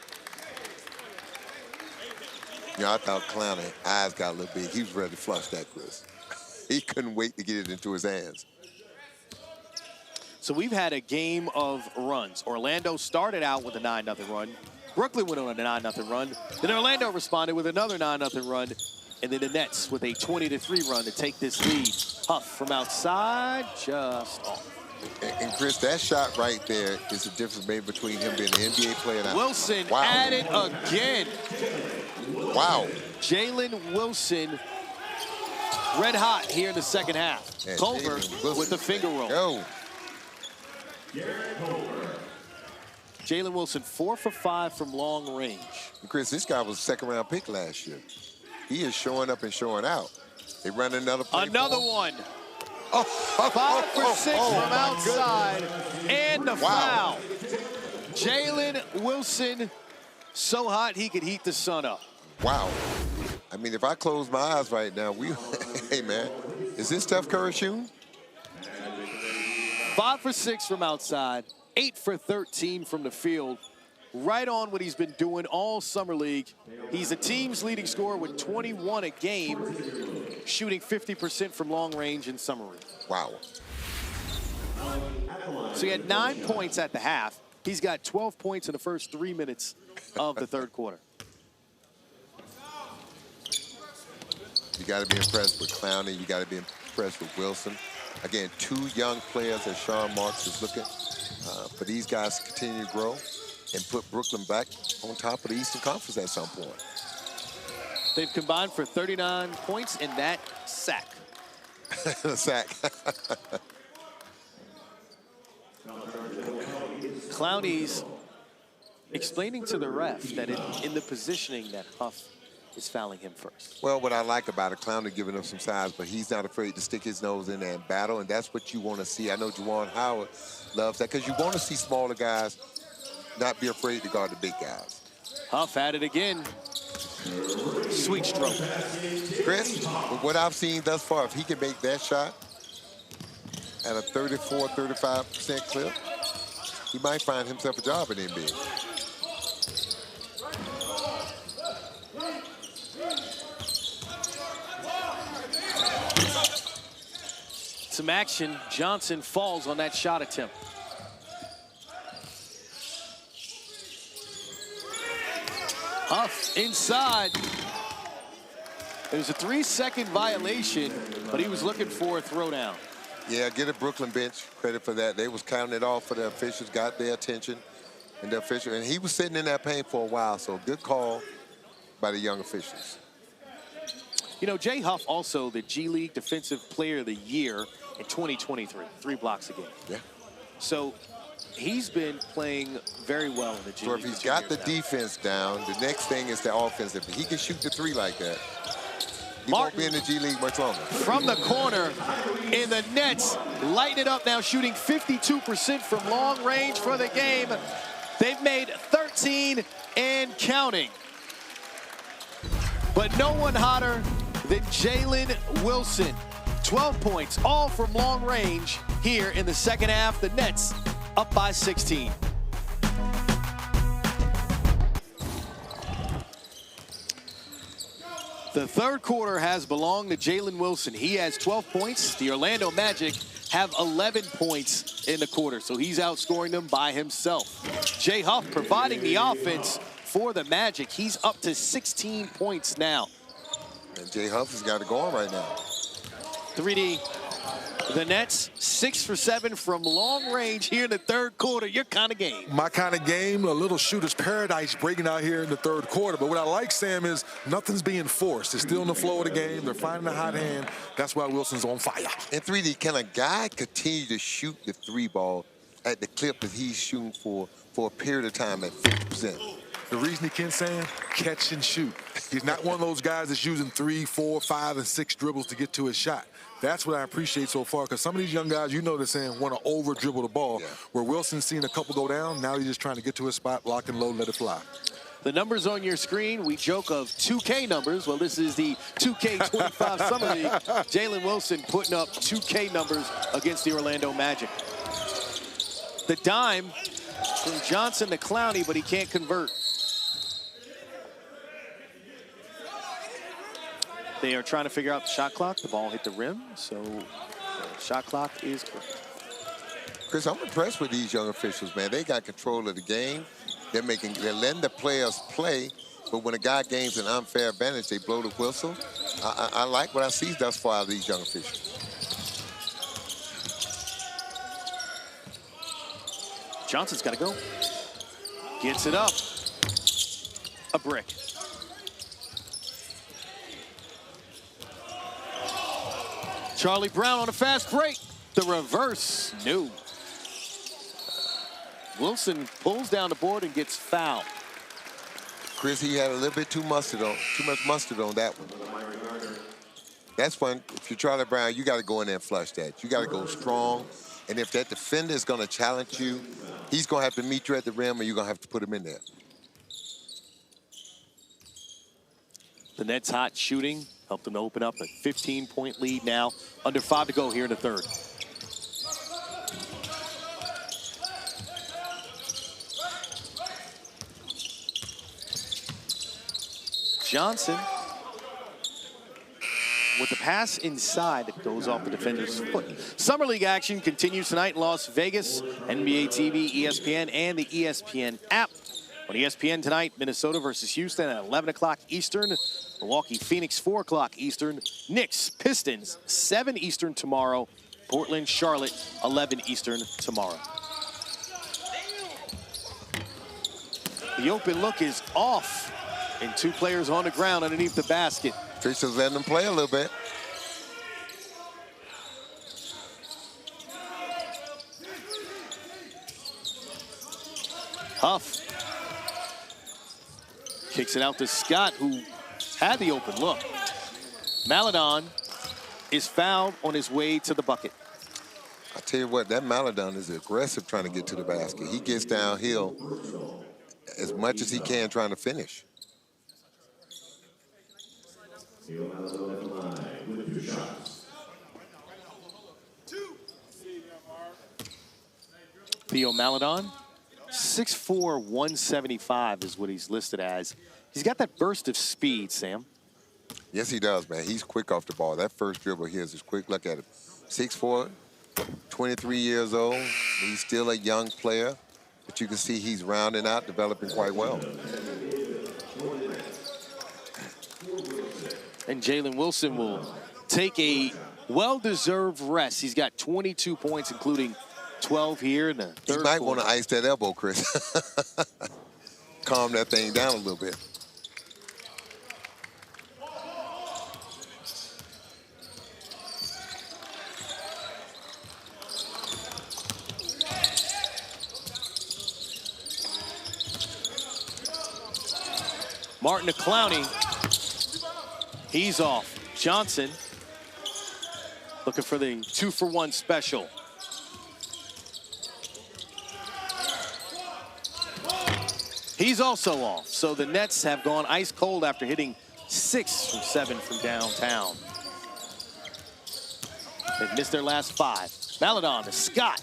You know, I thought Clowney eyes got a little big. He was ready to flush that, Chris. He couldn't wait to get it into his hands. So we've had a game of runs. Orlando started out with a 9-0 run. Brooklyn went on a 9-0 run. Then Orlando responded with another 9-0 run. And then the Nets with a 20-3 run to take this lead. Huff from outside, just off. And Chris, that shot right there is the difference made between him being an NBA player and Wilson wow. at it again. Wow. Jalen Wilson, red hot here in the second half. Yeah, Culver Jalen Wilson. with the finger roll. Yo. Jalen Wilson 4 for 5 from long range. And Chris, this guy was a second-round pick last year. He is showing up and showing out. They run another play. Another for him. one. Oh, 5 for 6 from my outside. And the Wow. foul. Jalen Wilson, so hot he could heat the sun up. Wow. I mean, if I close my eyes right now, hey, man, is this Steph Curry shooting? 5 for 6 from outside. 8 for 13 from the field. Right on what he's been doing all summer league. He's the team's leading scorer with 21 a game, shooting 50% from long range in summer league. Wow. So he had 9 points at the half. He's got 12 points in the first 3 minutes of the third quarter. You got to be impressed with Clowney. You got to be impressed with Wilson. Again, 2 young players that Sean Marks is looking for these guys to continue to grow and put Brooklyn back on top of the Eastern Conference at some point. They've combined for 39 points in that sack. Sack. Clowney's explaining to the ref that in the positioning that Huff is fouling him first. Well, what I like about it, Clowney giving him some size, but he's not afraid to stick his nose in there and battle, and that's what you want to see. I know Juwan Howard loves that because you want to see smaller guys not be afraid to guard the big guys. Huff at it again. Sweet stroke. Chris, with what I've seen thus far, if he can make that shot at a 34, 35% clip, he might find himself a job in the NBA. Some action. Johnson falls on that shot attempt. Huff inside. It was a 3-second violation, but he was looking for a throwdown. Yeah, get a Brooklyn bench credit for that. They was counting it off for the officials, got their attention, and the official, and he was sitting in that paint for a while, so good call by the young officials. You know, Jay Huff also the G League Defensive Player of the Year in 2023, 3 blocks a game. Yeah. So he's been playing very well in the G So League. if he's got the defense down, the next thing is the offense. If he can shoot the 3 like that, he won't be in the G League much longer. From the corner in the Nets, lighting it up now, shooting 52% from long range for the game. They've made 13 and counting. But no one hotter than Jalen Wilson. 12 points, all from long range here in the second half. The Nets up by 16. The third quarter has belonged to Jalen Wilson. He has 12 points. The Orlando Magic have 11 points in the quarter, so he's outscoring them by himself. Jay Huff providing the offense for the Magic. He's up to 16 points now. And Jay Huff has got it going right now. 3D. The Nets 6 for 7 from long range here in the third quarter. Your kind of game. My kind of game, a little shooter's paradise breaking out here in the third quarter. But what I like, Sam, is nothing's being forced. It's still in the flow of the game. They're finding a hot hand. That's why Wilson's on fire. And 3D, can a guy continue to shoot the 3 ball at the clip that he's shooting for a period of time at 50%? The reason he can, Sam, catch and shoot. He's not one of those guys that's using 3, 4, 5, and 6 dribbles to get to his shot. That's what I appreciate so far, because some of these young guys, you know they're saying, want to over-dribble the ball. Yeah. Where Wilson's seen a couple go down, now he's just trying to get to his spot, lock and load, let it fly. The numbers on your screen, we joke of 2K numbers. Well, this is the 2K25 Summer League. Jalen Wilson putting up 2K numbers against the Orlando Magic. The dime from Johnson to Clowney, but he can't convert. They are trying to figure out the shot clock. The ball hit the rim, so the shot clock is correct. Chris, I'm impressed with these young officials, man. They got control of the game. They're letting the players play, but when a guy gains an unfair advantage, they blow the whistle. I like what I see thus far out of these young officials. Johnson's got to go. Gets it up. A brick. Charlie Brown on a fast break. The reverse, no. Wilson pulls down the board and gets fouled. Chris, he had a little bit too much mustard on that one. That's when, if you're Charlie Brown, you got to go in there and flush that. You got to go strong. And if that defender is going to challenge you, he's going to have to meet you at the rim, or you're going to have to put him in there. The Nets hot shooting. Helped them to open up a 15-point lead now. Under 5 to go here in the third. Johnson with the pass inside that goes off the defender's foot. Summer League action continues tonight in Las Vegas. NBA TV, ESPN, and the ESPN app. On ESPN tonight, Minnesota versus Houston at 11 o'clock Eastern. Milwaukee, Phoenix, 4 o'clock Eastern. Knicks, Pistons, 7 Eastern tomorrow. Portland, Charlotte, 11 Eastern tomorrow. The open look is off, and 2 players on the ground underneath the basket. Trisha's letting them play a little bit. Huff kicks it out to Scott, who had the open look. Maledon is fouled on his way to the bucket. I tell you what, that Maledon is aggressive trying to get to the basket. He gets downhill as much as he can trying to finish. Theo Maledon, 6'4", 175 is what he's listed as. He's got that burst of speed, Sam. Yes, he does, man. He's quick off the ball. That first dribble here is quick. Look at him. 6'4", 23 years old. He's still a young player, but you can see he's rounding out, developing quite well. And Jalen Wilson will take a well-deserved rest. He's got 22 points, including 12 here in the third He might quarter. want to ice that elbow, Chris. Calm that thing down a little bit. Martin Clowney, he's off. Johnson looking for the 2-for-1 special. He's also off. So the Nets have gone ice cold after hitting 6 from 7 from downtown. They've missed their last 5. Maledon to Scott.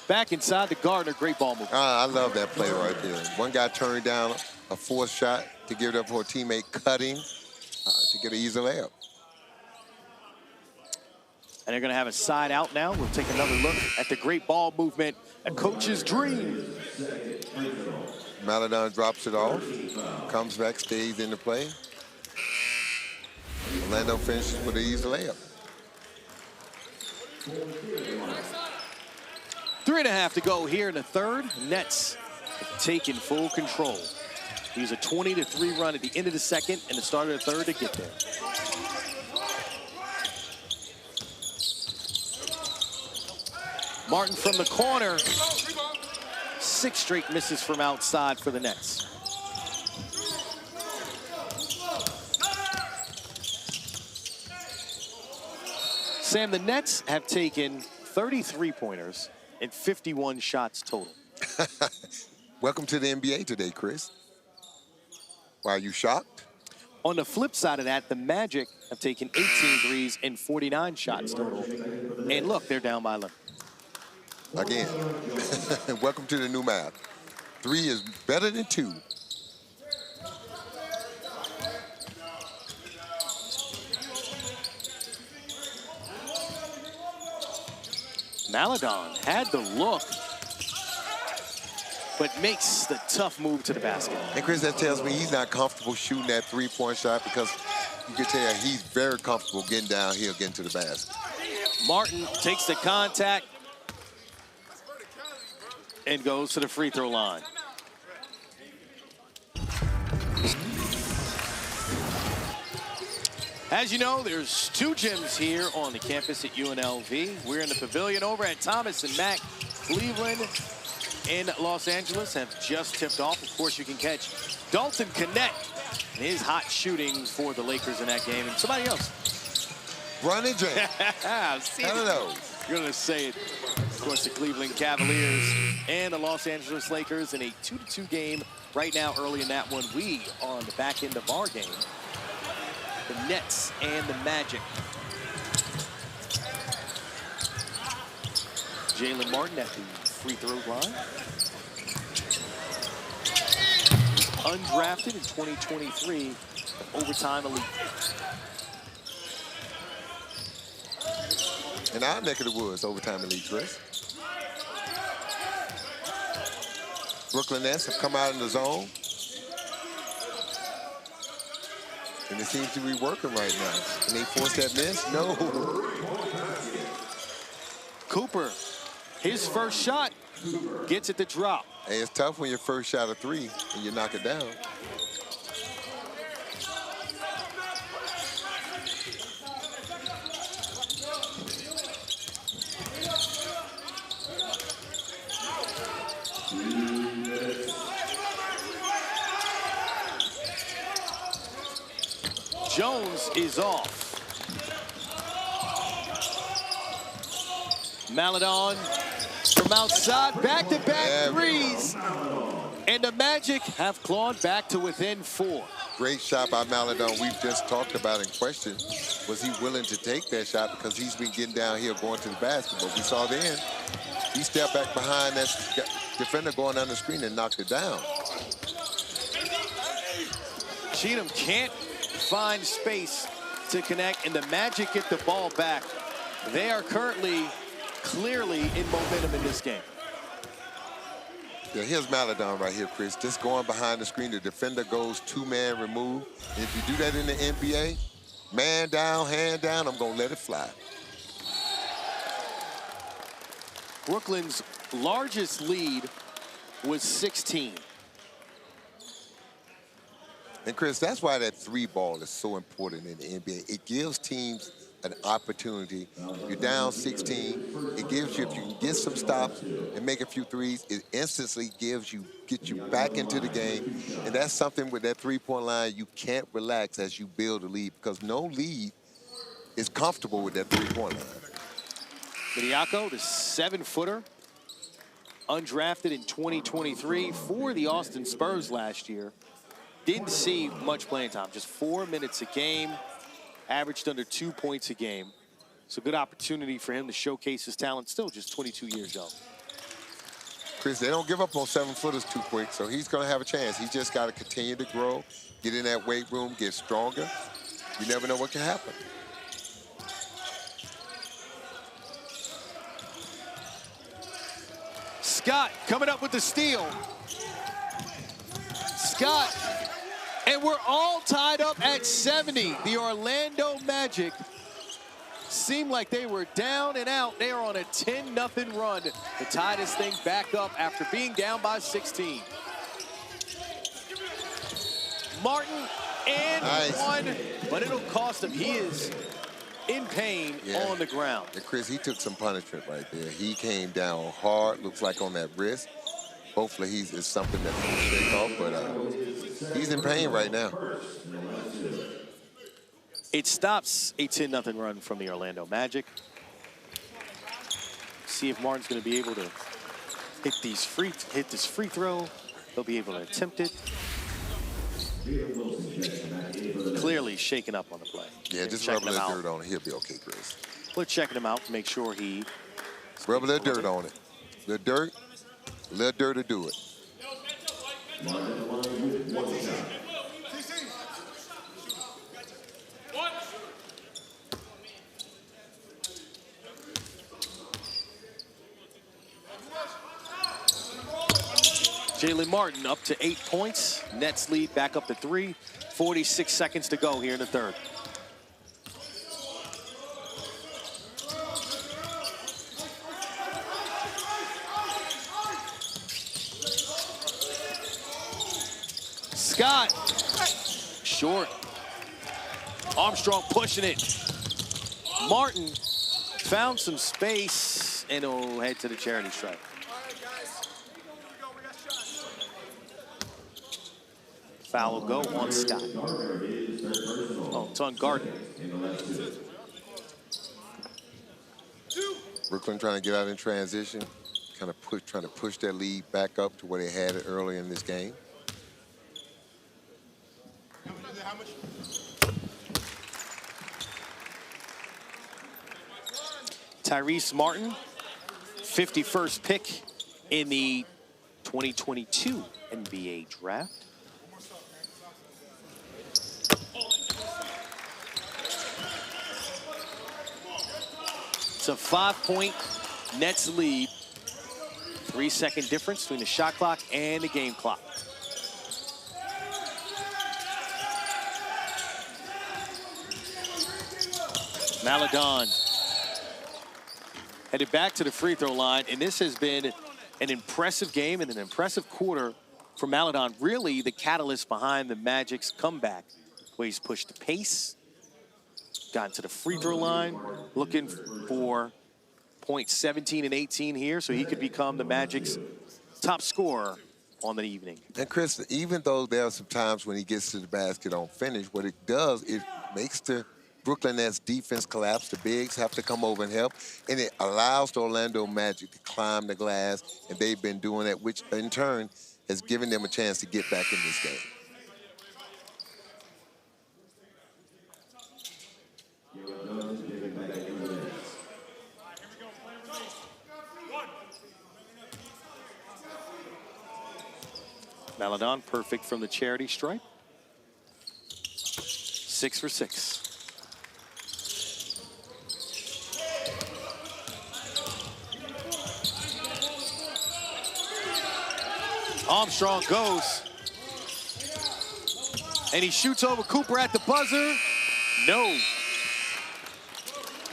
Back inside to Gardner. Great ball move. I love that play right there. One guy turned down a forced shot to give it up for a teammate cutting to get an easy layup. And they're going to have a side out now. We'll take another look at the great ball movement, a coach's dream. Maledon drops it off, comes back, stays in the play. Orlando finishes with an easy layup. 3.5 to go here in the third. Nets have taken full control. Use a 20-3 run at the end of the second and the start of the third to get there. Martin from the corner. 6 straight misses from outside for the Nets. Sam, the Nets have taken 33 pointers and 51 shots total. Welcome to the NBA today, Chris. Why, are you shocked? On the flip side of that, the Magic have taken 18 threes and 49 shots total. And look, they're down by 11. Again, welcome to the new math. 3 is better than 2. Maledon had the look, but makes the tough move to the basket. And Chris, that tells me he's not comfortable shooting that 3-point shot because you can tell he's very comfortable getting down here, getting to the basket. Martin takes the contact and goes to the free throw line. As you know, there's 2 gyms here on the campus at UNLV. We're in the pavilion over at Thomas and Mack. Cleveland and Los Angeles have just tipped off. Of course, you can catch Dalton Connect and his hot shooting for the Lakers in that game. And somebody else. Bronny James. Hello. You're going to say it. Of course, the Cleveland Cavaliers and the Los Angeles Lakers in a 2-2 game right now early in that one. We are on the back end of our game. The Nets and the Magic. Jalen Martin at the free throw line. Undrafted in 2023, overtime elite. In our neck of the woods, overtime elite, Chris. Brooklyn Nets have come out in the zone. And it seems to be working right now. And they force that miss? No. Cooper, his first shot, gets it to drop. Hey, it's tough when your first shot of 3 and you knock it down. Jones is off. Maledon from outside, back-to-back threes. And the Magic have clawed back to within 4. Great shot by Maledon. We've just talked about in question. Was he willing to take that shot because he's been getting down here going to the basket? But we saw then, he stepped back behind that defender going on the screen and knocked it down. Cheatham can't find space to connect, and the Magic get the ball back. They are currently clearly in momentum in this game. Yeah, here's Maledon right here, Chris. Just going behind the screen. The defender goes 2-man remove. And if you do that in the NBA, man down, hand down, I'm going to let it fly. Brooklyn's largest lead was 16. And Chris, that's why that 3 ball is so important in the NBA. It gives teams an opportunity. If you're down 16, it gives you, if you can get some stops and make a few threes, it instantly gets you back into the game. And that's something with that 3-point line, you can't relax as you build a lead because no lead is comfortable with that 3-point line. Bediako, the 7-footer, undrafted in 2023 for the Austin Spurs last year. Didn't see much playing time, just 4 minutes a game, averaged under 2 points a game. It's a good opportunity for him to showcase his talent, still just 22 years old. Chris, they don't give up on 7-footers too quick, so he's going to have a chance. He just got to continue to grow, get in that weight room, get stronger. You never know what can happen. Scott coming up with the steal. Scott, and we're all tied up at 70. The Orlando Magic seemed like they were down and out. They are on a 10-0 run to tie this thing back up after being down by 16. Martin and one, but it'll cost him. He is in pain on the ground. And Chris, he took some punishment right there. He came down hard, looks like on that wrist. Hopefully it's something that he can shake off, but he's in pain right now. It stops a 10-0 run from the Orlando Magic. See if Martin's going to be able to hit this free throw. They'll be able to attempt it. Clearly shaken up on the play. Yeah, just rub a little dirt on it. He'll be okay, Chris. We're checking him out to make sure he... Rub a little dirt on it. A little dirt to do it. Jalen Martin up to 8 points. Nets lead back up to 3. 46 seconds to go here in the third. Scott, short. Armstrong pushing it. Martin found some space and he'll head to the charity stripe. Foul will go on Scott. Oh, it's on Gardner. Brooklyn trying to get out in transition, trying to push their lead back up to where they had it early in this game. Tyrese Martin, 51st pick in the 2022 NBA draft. It's a 5-point Nets lead. 3-second difference between the shot clock and the game clock. Maladon headed back to the free throw line, and this has been an impressive game and an impressive quarter for Maladon. Really the catalyst behind the Magic's comeback, where he's pushed the pace, gotten to the free throw line, looking for points 17 and 18 here, so he could become the Magic's top scorer on the evening. And Chris, even though there are some times when he gets to the basket on finish, what it does, it makes the Brooklyn Nets defense collapse. The bigs have to come over and help, and it allows the Orlando Magic to climb the glass, and they've been doing that, which in turn has given them a chance to get back in this game. Maladon perfect from the charity stripe. 6 for 6. Armstrong goes. And he shoots over Cooper at the buzzer. No.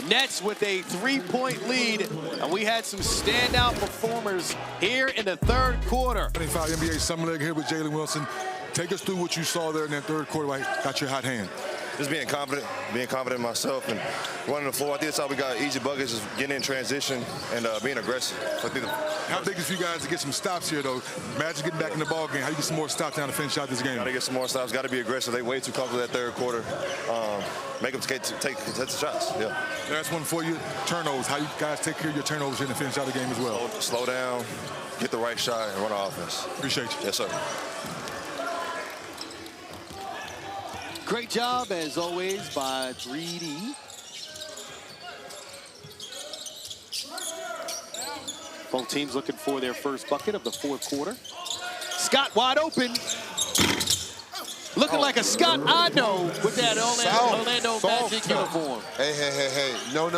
Nets with a 3-point lead, and we had some standout performers here in the third quarter. 25 NBA Summer League here with Jalen Wilson. Take us through what you saw there in that third quarter. Got your hot hand. Just being confident in myself and running the floor. I think that's how we got easy buckets, just getting in transition and being aggressive. How big is for you guys to get some stops here, though? Magic getting back in the ball game. How you get some more stops down to finish out this game? Got to get some more stops. Got to be aggressive. They way too comfortable that third quarter. Make them take contested shots. Yeah. That's one for you. Turnovers. How you guys take care of your turnovers here to finish out the game as well? Slow down, get the right shot, and run our offense. Appreciate you. Yes, sir. Great job, as always, by 3D. Both teams looking for their first bucket of the fourth quarter. Scott wide open. Looking like a Scott I know with that Orlando Magic uniform. Hey. No.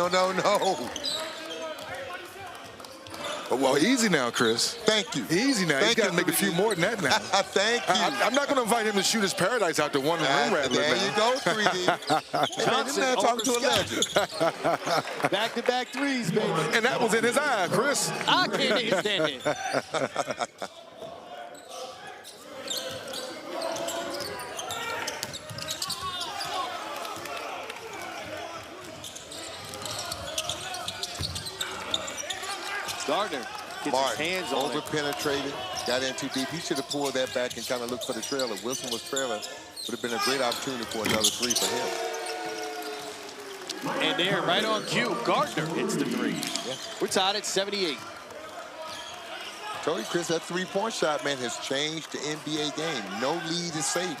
Well, easy now, Chris. Thank you. Easy now. He's got to make a few more than that now. Thank you. I'm not going to invite him to shoot his paradise out to one rim rattler. There you go, 3D. Johnson man talking to a legend. Back-to-back threes, baby. And that was in his eye, Chris. I can't stand it. Gardner gets his hands on it. Over-penetrated, got in too deep. He should have pulled that back and kind of looked for the trailer. Wilson was trailing. Would have been a great opportunity for another three for him. And there, right on cue, Gardner hits the three. Yeah. We're tied at 78. Told you, Chris, that three-point shot, man, has changed the NBA game. No lead is safe.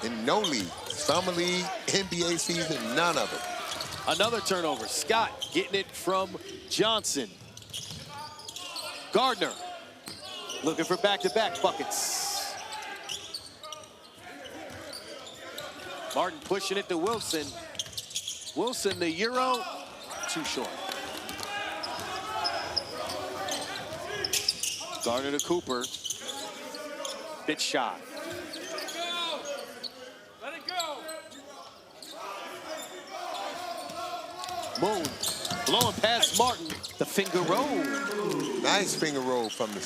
In no league. Summer League, NBA season, none of it. Another turnover. Scott getting it from Johnson. Gardner looking for back-to-back buckets. Martin pushing it to Wilson. Wilson, the Euro, too short. Gardner to Cooper. Bit shy. Let it go. Moon blowing past Martin. The finger roll. Nice finger roll from the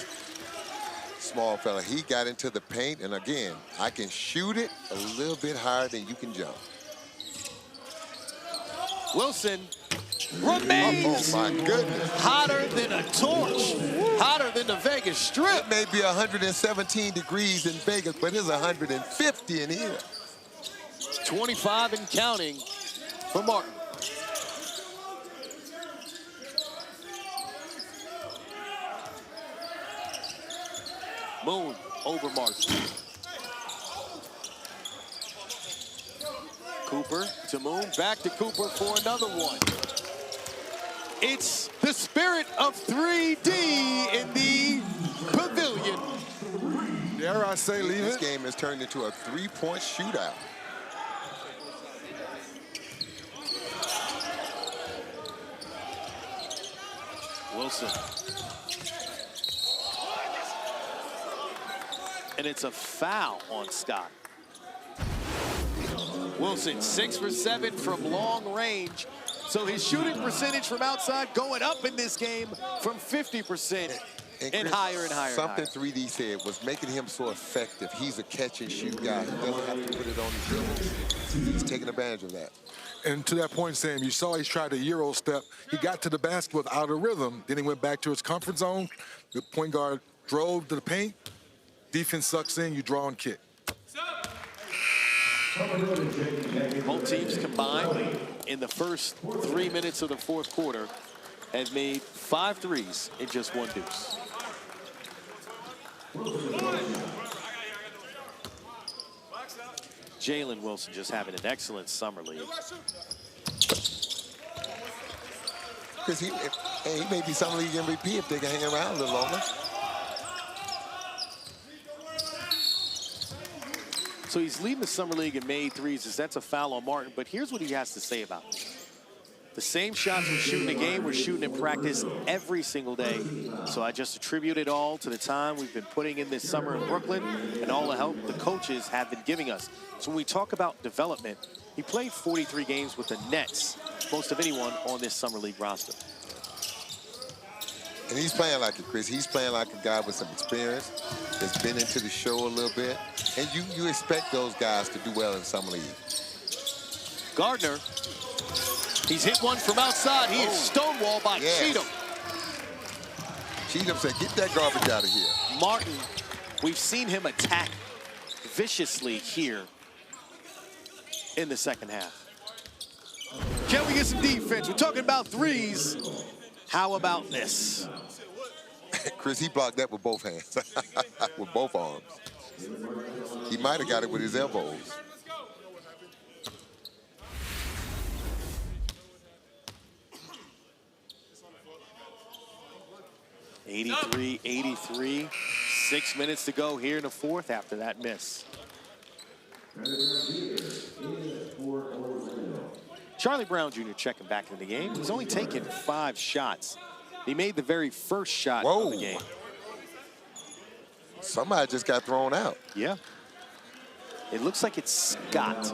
small fella. He got into the paint, and again, I can shoot it a little bit higher than you can jump. Wilson remains Oh, my goodness. hotter than a torch, hotter than the Vegas Strip. It may be 117 degrees in Vegas, but it's 150 in here. 25 and counting for Martin. Moon over Martin. Cooper to Moon, back to Cooper for another one. It's the spirit of 3D in the pavilion. Dare I say, leave This it? game has turned into a three-point shootout. Wilson. And it's a foul on Scott. Wilson, 6 for 7 from long range. So his shooting percentage from outside going up in this game from 50% and Chris, higher and higher. Something 3D said was making him so effective. He's a catch and shoot guy. He doesn't have to put it on his shoulders. He's taking advantage of that. And to that point, Sam, you saw he tried a Euro step. He got to the basket without a rhythm. Then he went back to his comfort zone. The point guard drove to the paint. Defense sucks in, you draw and kick. Both teams combined in the first 3 minutes of the fourth quarter have made 5 threes in just 1 deuce. Jalen Wilson just having an excellent summer league. Because he may be summer league MVP if they can hang around a little longer. So he's leading the summer league in made threes. That's a foul on Martin. But here's what he has to say about it. The same shots we're shooting in a game, we're shooting in practice every single day. So I just attribute it all to the time we've been putting in this summer in Brooklyn and all the help the coaches have been giving us. So when we talk about development, he played 43 games with the Nets, most of anyone on this summer league roster. And he's playing like it, Chris. He's playing like a guy with some experience that's been into the show a little bit. And you expect those guys to do well in summer league. Gardner, he's hit one from outside. He is stonewalled by Cheatham. Cheatham said, get that garbage out of here. Martin, we've seen him attack viciously here in the second half. Can we get some defense? We're talking about threes. How about this? Chris, he blocked that with both hands, with both arms. He might have got it with his elbows. (83-83). 6 minutes to go here in the fourth after that miss. Charlie Brown Jr. checking back into the game. He's only taken 5 shots. He made the very first shot of the game. Somebody just got thrown out. Yeah. It looks like it's Scott.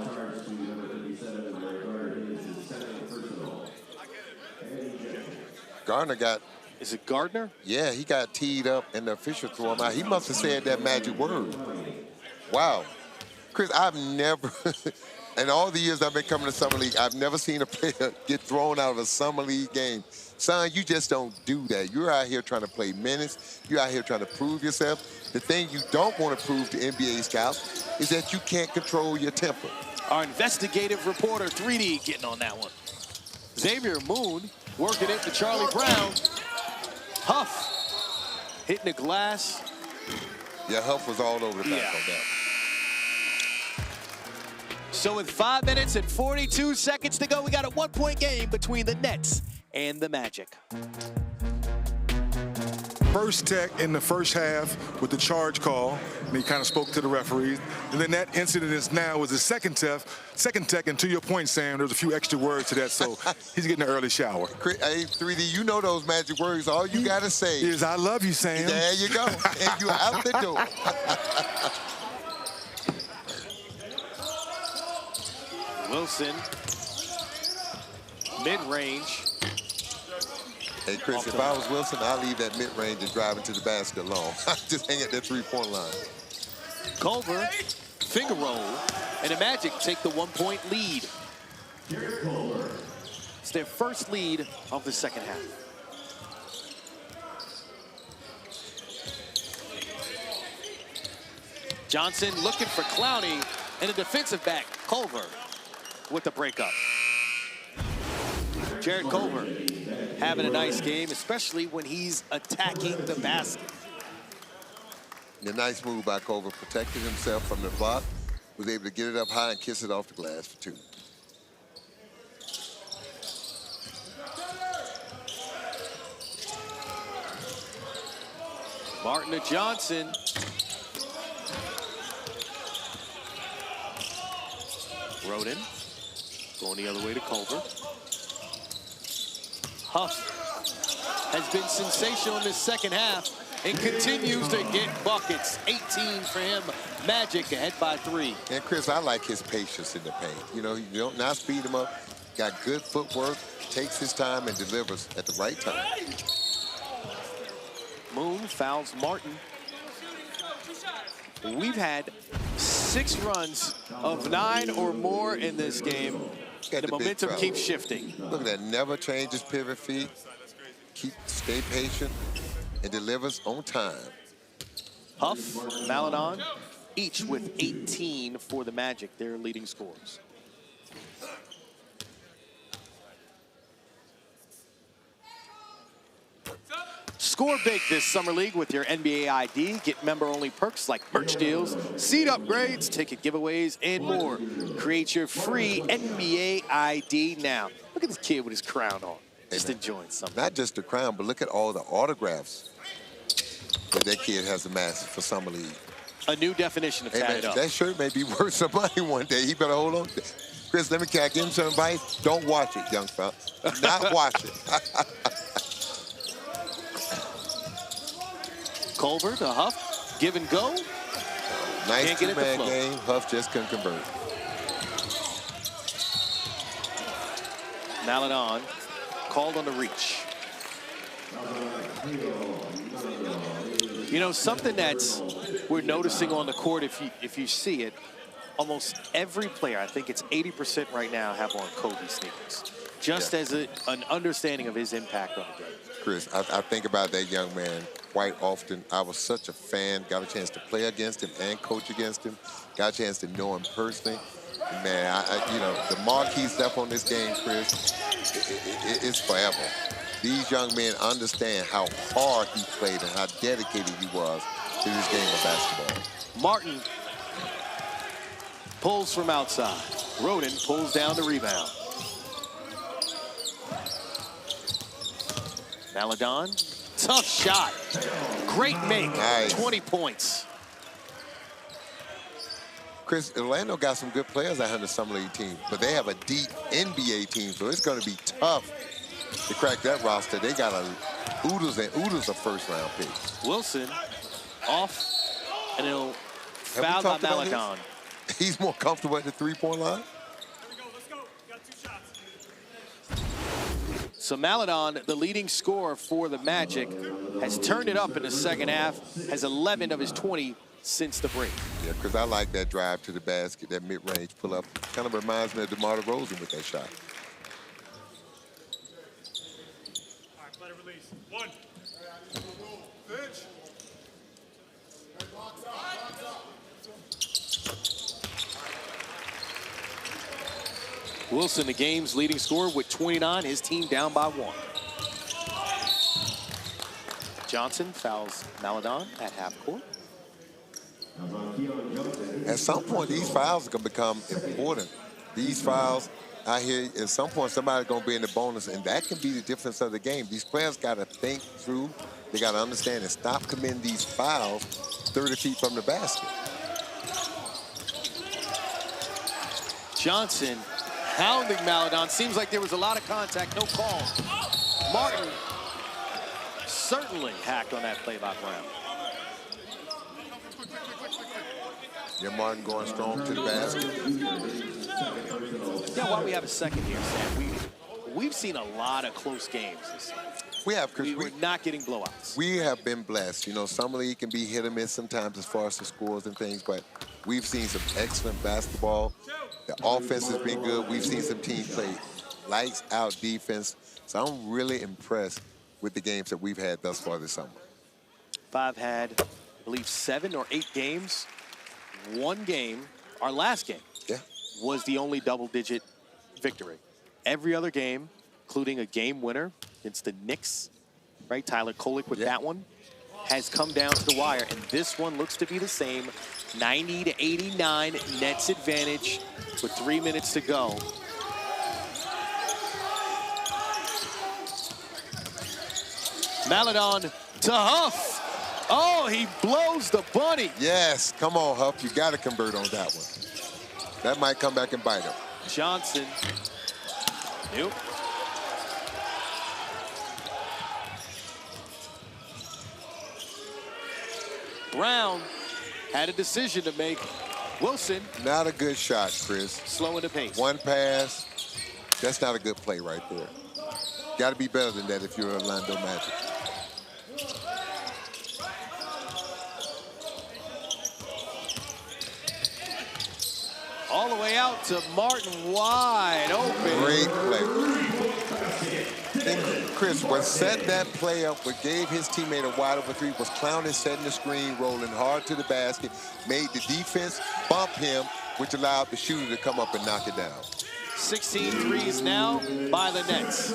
Gardner got... Is it Gardner? Yeah, he got teed up and the official threw him out. He must have said that magic word. Wow. Chris, I've never... In all the years I've been coming to Summer League, I've never seen a player get thrown out of a Summer League game. Son, you just don't do that. You're out here trying to play minutes. You're out here trying to prove yourself. The thing you don't want to prove to NBA scouts is that you can't control your temper. Our investigative reporter, 3D, getting on that one. Xavier Moon working it to Charlie Brown. Huff hitting the glass. Yeah, Huff was all over the back on that. So with 5 minutes and 42 seconds to go, we got a 1-point game between the Nets and the Magic. First Tech in the first half with the charge call, and he kind of spoke to the referees. And then that incident is now was the second Tech, and to your point, Sam, there's a few extra words to that, so he's getting an early shower. Hey, 3D, you know those magic words. All you got to say is, I love you, Sam. There you go. And you're out the door. Wilson, mid-range. Hey, Chris, if I was Wilson, I'd leave that mid-range and drive into the basket alone. Just hang at that three-point line. Culver, finger roll, and the Magic take the 1-point lead. It's their first lead of the second half. Johnson looking for Clowney, and a defensive back, Culver, with the breakup. Jarrett Culver having a nice game, especially when he's attacking the basket. A nice move by Culver, protected himself from the block, was able to get it up high and kiss it off the glass for 2. Martin to Johnson. Roden going the other way to Culver. Huff has been sensational in this second half and continues to get buckets. 18 for him. Magic ahead by 3. And Chris, I like his patience in the paint. You know, you don't not speed him up. got good footwork, takes his time, and delivers at the right time. Moon fouls Martin. We've had 6 runs of 9 or more in this game. Got The big momentum fella. keeps shifting. Look at that, never changes pivot feet. Stay patient, and delivers on time. Huff, Maladon, each with 18 for the Magic, their leading scorers. Score big this summer league with your NBA ID. Get member-only perks like merch deals, seat upgrades, ticket giveaways, and more. Create your free NBA ID now. Look at this kid with his crown on. Just enjoying something. Not just the crown, but look at all the autographs that kid has amassed for summer league. A new definition of Hey, tatted man, up. that shirt may be worth some money one day. He better hold on to it. Chris, let me give him some advice. Don't wash it, young fella. Do not wash it. Culver to Huff, give and go. Nice Can't get it to two-man flow. game. Huff just couldn't convert. Maladon called on the reach. You know, something that's we're noticing on the court, if you see it, almost every player, I think it's 80% right now, have on Kobe sneakers. Just as an understanding of his impact on the game. Chris, I think about that young man quite often. I was such a fan, got a chance to play against him and coach against him, got a chance to know him personally. Man, you know, the mark he's left on this game, Chris, it's forever. These young men understand how hard he played and how dedicated he was to this game of basketball. Martin pulls from outside. Roden pulls down the rebound. Maladon, tough shot. Great make, Nice. 20 points. Chris, Orlando got some good players out here in the Summer League team, but they have a deep NBA team, so it's going to be tough to crack that roster. They got oodles and oodles of first-round picks. Wilson off, and he'll foul by talked about his? Maladon. He's more comfortable at the three-point line. So Maladon, the leading scorer for the Magic, has turned it up in the second half, has 11 of his 20 since the break. Yeah, because I like that drive to the basket, that mid-range pull-up. Kind of reminds me of DeMar DeRozan with that shot. All right, let it release. One. Pitch. Wilson, the game's leading scorer with 29, his team down by 1. Johnson fouls Maladon at half court. At some point, these fouls are going to become important. These fouls, I hear at some point somebody's going to be in the bonus, and that can be the difference of the game. These players got to think through. They got to understand and stop committing these fouls 30 feet from the basket. Johnson hounding Maladon. Seems like there was a lot of contact, no call. Martin certainly hacked on that play by Brown. Yeah, Martin going strong to the basket. Yeah, while we have a second here, Sam, we've seen a lot of close games this season. We have, Chris. We're not getting blowouts. We have been blessed. You know, Summer League can be hit or miss sometimes as far as the scores and things, but we've seen some excellent basketball. The offense has been good. We've seen some teams play lights out defense. So I'm really impressed with the games that we've had thus far this summer. Five had, I believe, 7 or 8 games. One game, our last game, was the only double-digit victory. Every other game, including a game winner against the Knicks, right? Tyler Kolek with that one, has come down to the wire, and this one looks to be the same. 90-89 Nets advantage with 3 minutes to go. Maladon to Huff. Oh, he blows the bunny. Yes, come on, Huff. You got to convert on that one. That might come back and bite him. Johnson. Nope. Brown had a decision to make. Wilson. Not a good shot, Chris. Slowing the pace. One pass, That's not a good play right there. Got to be better than that if you're Orlando Magic. All the way out to Martin, wide open. Great play. And Chris, what set that play up, what gave his teammate a wide open three was Clowney setting the screen, rolling hard to the basket, made the defense bump him, which allowed the shooter to come up and knock it down. 16 threes now by the Nets.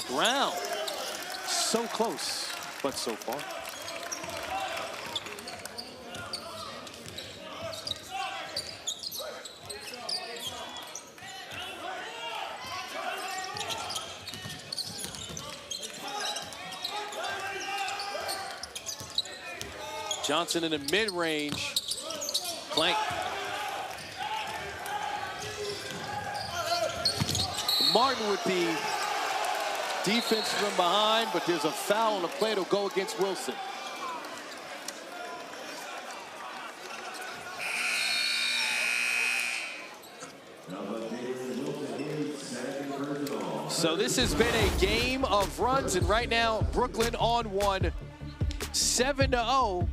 Brown, so close, but so far. Johnson in the mid-range. Clank. Martin with the defense from behind, but there's a foul on the play to go against Wilson. So this has been a game of runs, and right now Brooklyn on one, 7-0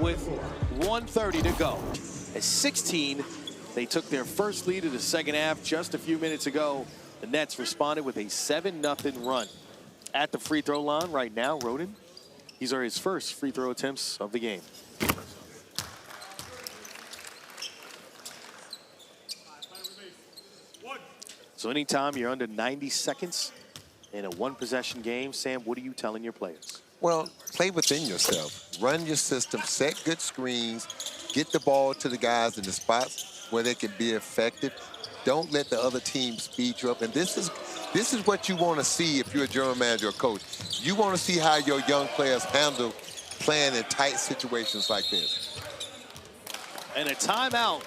with 1:30 to go. At 16, they took their first lead of the second half just a few minutes ago. The Nets responded with a 7-0 run. At the free throw line right now, Roden. These are his first free throw attempts of the game. So anytime you're under 90 seconds in a one-possession game, Sam, what are you telling your players? Well, play within yourself. Run your system, set good screens, get the ball to the guys in the spots where they can be effective. Don't let the other team speed you up. And this is what you want to see if you're a general manager or coach. You want to see how your young players handle playing in tight situations like this. And a timeout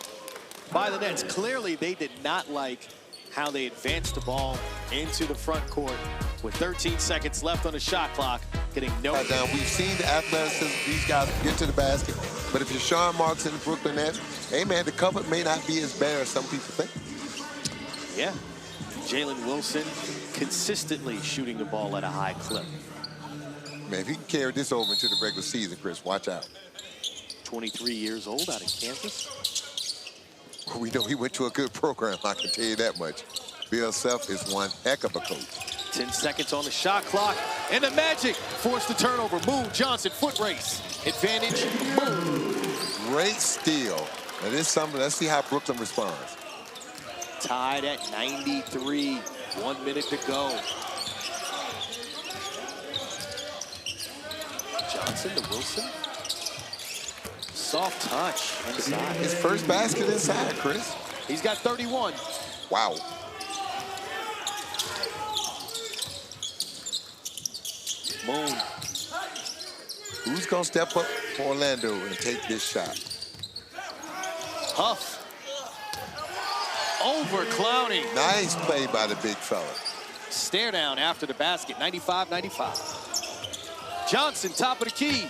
by the Nets. Clearly, they did not like how they advanced the ball into the front court with 13 seconds left on the shot clock, getting no. Now, we've seen the athleticism, these guys get to the basket, but if you're Sean Marks in the Brooklyn Nets, hey man, the cover may not be as bad as some people think. Yeah, Jalen Wilson consistently shooting the ball at a high clip. Man, if he can carry this over into the regular season, Chris, watch out. 23 years old out of Kansas. We know he went to a good program, I can tell you that much. Bill Self is one heck of a coach. 10 seconds on the shot clock, and the Magic forced the turnover. Moon, Johnson, foot race. Advantage, Moon. Great steal. Now this is something, let's see how Brooklyn responds. Tied at 93, 1 minute to go. Johnson to Wilson. Soft touch inside. His first basket inside, Chris. He's got 31. Wow. Moon. Who's going to step up for Orlando and take this shot? Huff. Over Clowney. Nice play by the big fella. Stare down after the basket, 95-95. Johnson, top of the key.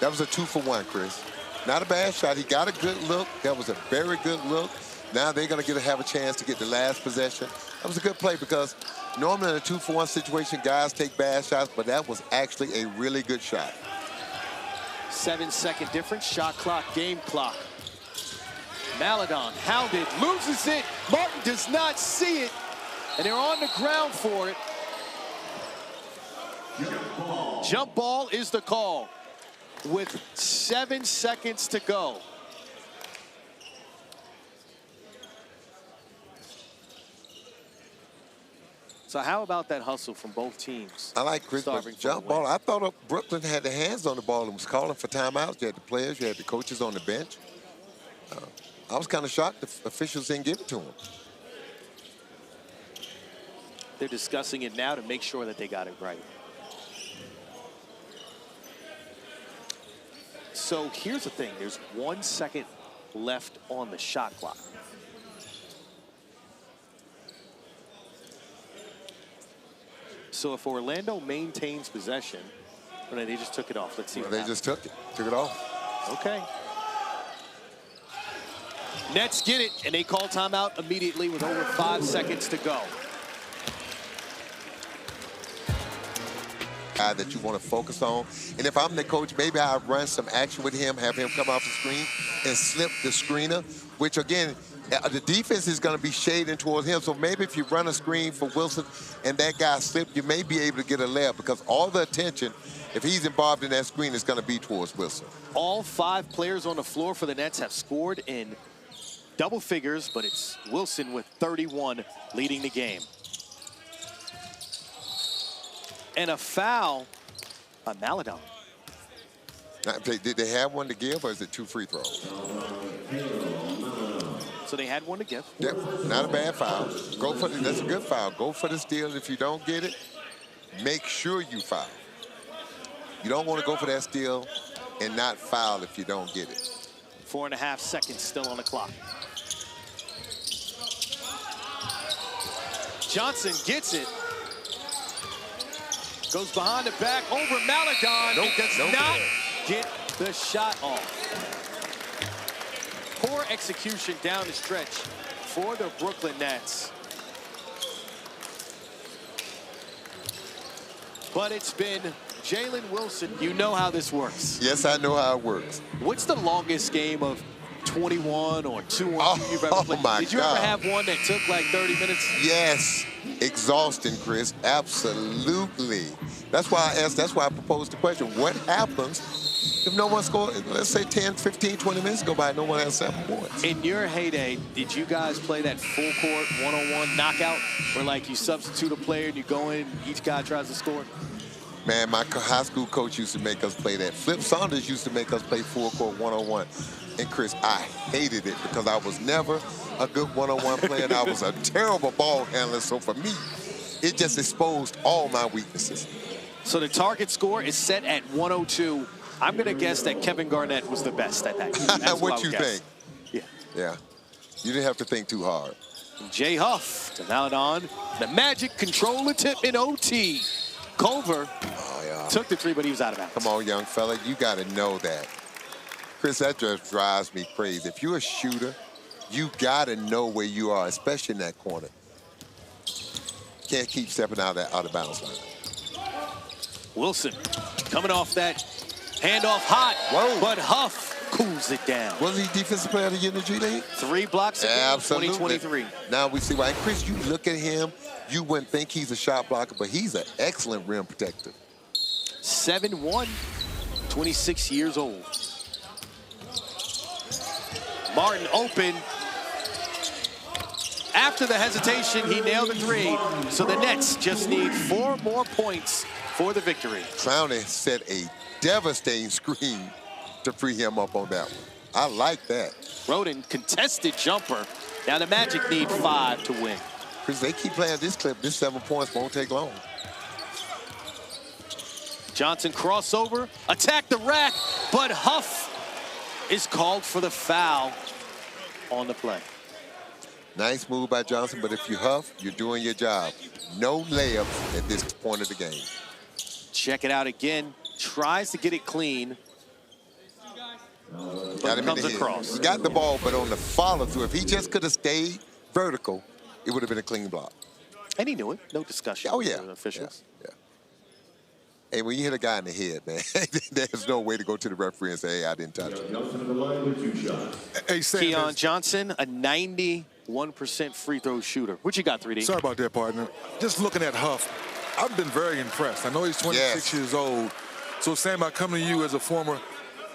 That was a 2-for-1, Chris. Not a bad shot. He got a good look. That was a very good look. Now they're going to have a chance to get the last possession. That was a good play because normally in a 2-for-1 situation, guys take bad shots, but that was actually a really good shot. 7-second difference, shot clock, game clock. Maladon hounded, loses it. Martin does not see it, and they're on the ground for it. Jump ball is the call with 7 seconds to go. So how about that hustle from both teams? I like Chris, but jump ball. I thought Brooklyn had their hands on the ball and was calling for timeouts. You had the players, you had the coaches on the bench. I was kind of shocked the officials didn't give it to them. They're discussing it now to make sure that they got it right. So here's the thing. There's 1 second left on the shot clock. So if Orlando maintains possession, well, they just took it off. Let's see what They just took it off. Okay. Nets get it, and they call timeout immediately with over 5 seconds to go. Guy that you want to focus on. And if I'm the coach, maybe I'll run some action with him, have him come off the screen and slip the screener, which again, the defense is going to be shading towards him. So maybe if you run a screen for Wilson and that guy slipped, you may be able to get a layup because all the attention, if he's involved in that screen, is going to be towards Wilson. All 5 players on the floor for the Nets have scored in double figures, but it's Wilson with 31 leading the game. And a foul by Maladon. Now, did they have one to give, or is it 2 free throws? So they had one to give. Yep, not a bad foul. Go for that's a good foul. Go for the steal. If you don't get it, make sure you foul. You don't want to go for that steal and not foul if you don't get it. 4.5 seconds still on the clock. Johnson gets it. Goes behind the back over Maladon. Nope, and does nope. not get the shot off. Poor execution down the stretch for the Brooklyn Nets. But it's been Jalen Wilson. You know how this works. Yes, I know how it works. What's the longest game of 21 or 2-on-2 you've ever played? My Did you God. ever have one that took like 30 minutes? Yes, exhausting, Chris. Absolutely. That's why I asked. That's why I proposed the question. What happens if no one scores? Let's say 10, 15, 20 minutes go by, no one has 7 points. In your heyday, did you guys play that full court one-on-one knockout where like you substitute a player and you go in, each guy tries to score? Man, my high school coach used to make us play that. Flip Saunders used to make us play full court one-on-one. And Chris, I hated it because I was never a good one-on-one player and I was a terrible ball handler. So for me, it just exposed all my weaknesses. So the target score is set at 102. I'm going to guess that Kevin Garnett was the best at that game. That's What I you would guess. think? Yeah. Yeah. You didn't have to think too hard. Jay Huff to Maladon. The Magic control the tip in OT. Culver took the 3, but he was out of bounds. Come on, young fella. You got to know that. Chris, that just drives me crazy. If you're a shooter, you got to know where you are, especially in that corner. Can't keep stepping out of bounds line. Wilson coming off that handoff hot. Whoa. But Huff cools it down. Was he defensive player of the year in the G League? 3 blocks again, Absolutely. 2023. Now we see why. And Chris, you look at him, you wouldn't think he's a shot blocker, but he's an excellent rim protector. 7'1", 26 years old. Martin open. After the hesitation, he nailed the 3. So the Nets just need 4 more points for the victory. Clowney set a devastating screen to free him up on that one. I like that. Roden, contested jumper. Now the Magic need 5 to win. Chris, they keep playing this clip. This 7 points won't take long. Johnson crossover, attack the rack, but Huff is called for the foul on the play. Nice move by Johnson, but if you huff, you're doing your job. No layups at this point of the game. Check it out again. Tries to get it clean. Got him in comes the head. across. He got the ball, but on the follow-through, if he just could have stayed vertical, it would have been a clean block. And he knew it. No discussion. Oh, yeah. With the officials. Yeah. Hey, when you hit a guy in the head, man, there's no way to go to the referee and say, hey, I didn't touch him. Johnson to the line with 2 shots. Hey, Sam, Keon Johnson, a 91% free throw shooter. What you got, 3D? sorry about that, partner. Just looking at Huff, I've been very impressed. I know he's 26 Yes. years old. So, Sam, I come to you as a former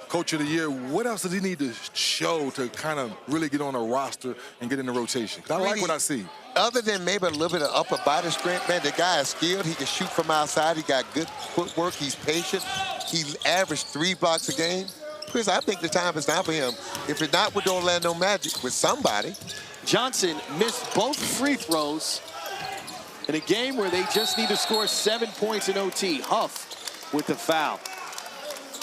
Coach of the Year. What else does he need to show to kind of really get on a roster and get in the rotation? 'Cause I like what I see. Other than maybe a little bit of upper body strength, man, the guy is skilled. He can shoot from outside. He got good footwork. He's patient. He averaged 3 blocks a game. Chris, I think the time is now for him. If it's not with the Orlando Magic, with somebody. Johnson missed both free throws in a game where they just need to score 7 points in OT. Huff with the foul.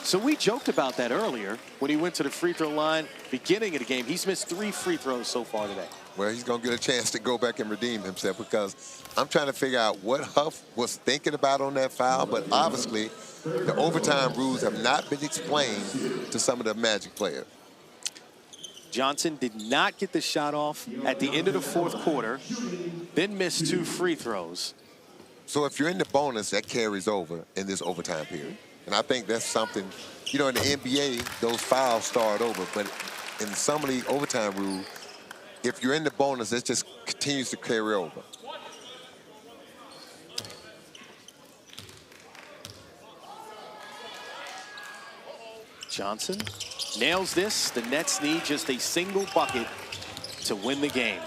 So we joked about that earlier when he went to the free throw line beginning of the game. He's missed 3 free throws so far today. Well, he's going to get a chance to go back and redeem himself because I'm trying to figure out what Huff was thinking about on that foul, but obviously the overtime rules have not been explained to some of the Magic players. Johnson did not get the shot off at the end of the fourth quarter, then missed 2 free throws. So if you're in the bonus, that carries over in this overtime period. And I think that's something, you know, in the NBA, those fouls start over. But in some of the overtime rules, if you're in the bonus, it just continues to carry over. Johnson nails this. The Nets need just a single bucket to win the game.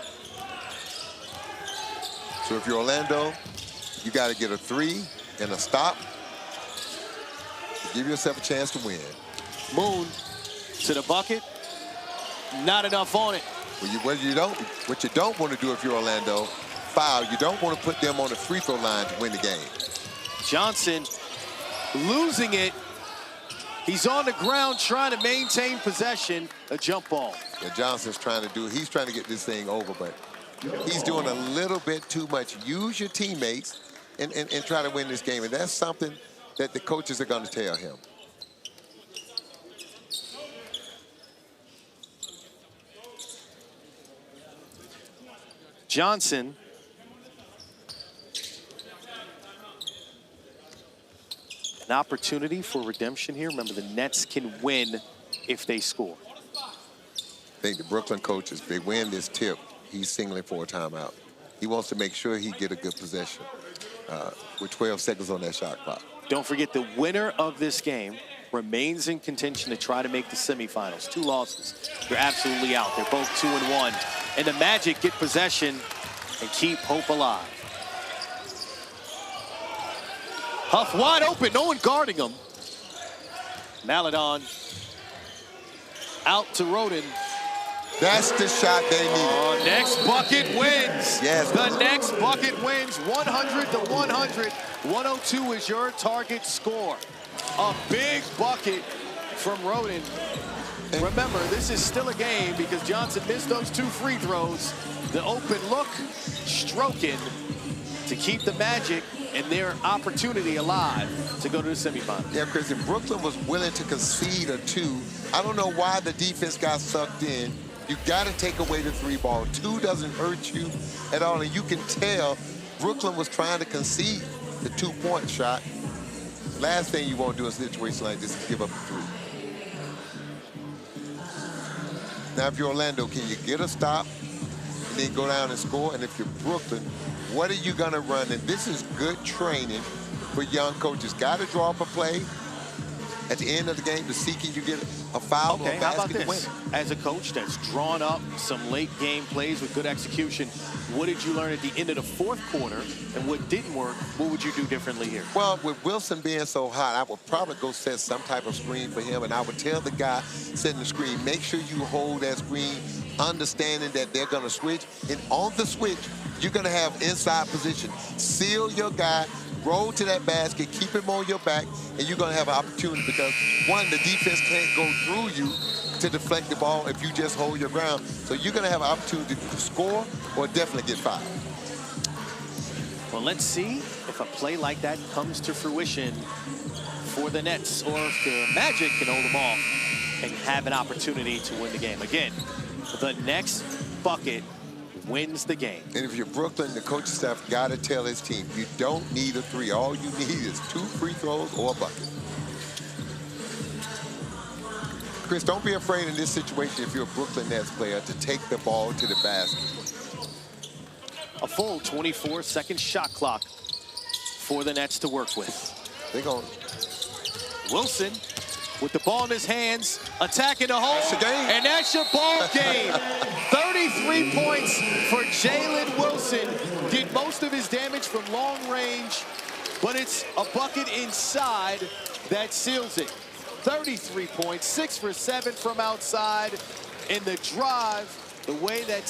So if you're Orlando, you got to get a 3 and a stop to give yourself a chance to win. Moon to the bucket. Not enough on it. What you don't want to do if you're Orlando, foul. You don't want to put them on the free throw line to win the game. Johnson losing it. He's on the ground trying to maintain possession. A jump ball. Yeah, Johnson's he's trying to get this thing over, but he's doing a little bit too much. Use your teammates and try to win this game. And that's something that the coaches are going to tell him. Johnson an opportunity for redemption here. Remember, the Nets can win if they score. I think the Brooklyn coaches, they win this tip, he's singling for a timeout. He wants to make sure he get a good possession with 12 seconds on that shot clock. Don't forget, the winner of this game remains in contention to try to make the semifinals. 2 losses, they're absolutely out. They're both 2-1. And the Magic get possession and keep hope alive. Huff wide open, no one guarding him. Maledon out to Roden. That's the shot they need. Next bucket wins. Yes. The next bucket wins 100-100. 102 is your target score. A big bucket from Roden. Remember, this is still a game because Johnson missed those 2 free throws. The open look, stroking to keep the Magic and their opportunity alive to go to the semifinals. Yeah, Chris, and Brooklyn was willing to concede a 2. I don't know why the defense got sucked in. You got to take away the 3 ball. 2 doesn't hurt you at all, and you can tell Brooklyn was trying to concede the 2-point shot. Last thing you want to do in a situation like this is give up a 3. Now, if you're Orlando, can you get a stop and then go down and score? And if you're Brooklyn, what are you going to run? And this is good training for young coaches. Got to draw up a play at the end of the game to see can you get a foul or a how about basket to win. this? As a coach that's drawn up some late game plays with good execution, what did you learn at the end of the fourth quarter? And what didn't work, what would you do differently here? Well, with Wilson being so hot, I would probably go set some type of screen for him, and I would tell the guy setting the screen, make sure you hold that screen, understanding that they're going to switch. And on the switch, you're going to have inside position. Seal your guy, roll to that basket, keep him on your back, and you're going to have an opportunity because, one, the defense can't go through you to deflect the ball if you just hold your ground. So you're going to have an opportunity to score or definitely get fouled. Well, let's see if a play like that comes to fruition for the Nets or if the Magic can hold them off and have an opportunity to win the game. Again, the next bucket wins the game. And if you're Brooklyn, the coaching staff got to tell his team, you don't need a 3. All you need is 2 free throws or a bucket. Chris, don't be afraid in this situation if you're a Brooklyn Nets player to take the ball to the basket. A full 24-second shot clock for the Nets to work with. They're going. Wilson with the ball in his hands, attacking the hole. That's the game. And that's your ball game. 33 points for Jalen Wilson. Did most of his damage from long range, but it's a bucket inside that seals it. 33 points, 6 for 7 from outside in the drive, the way that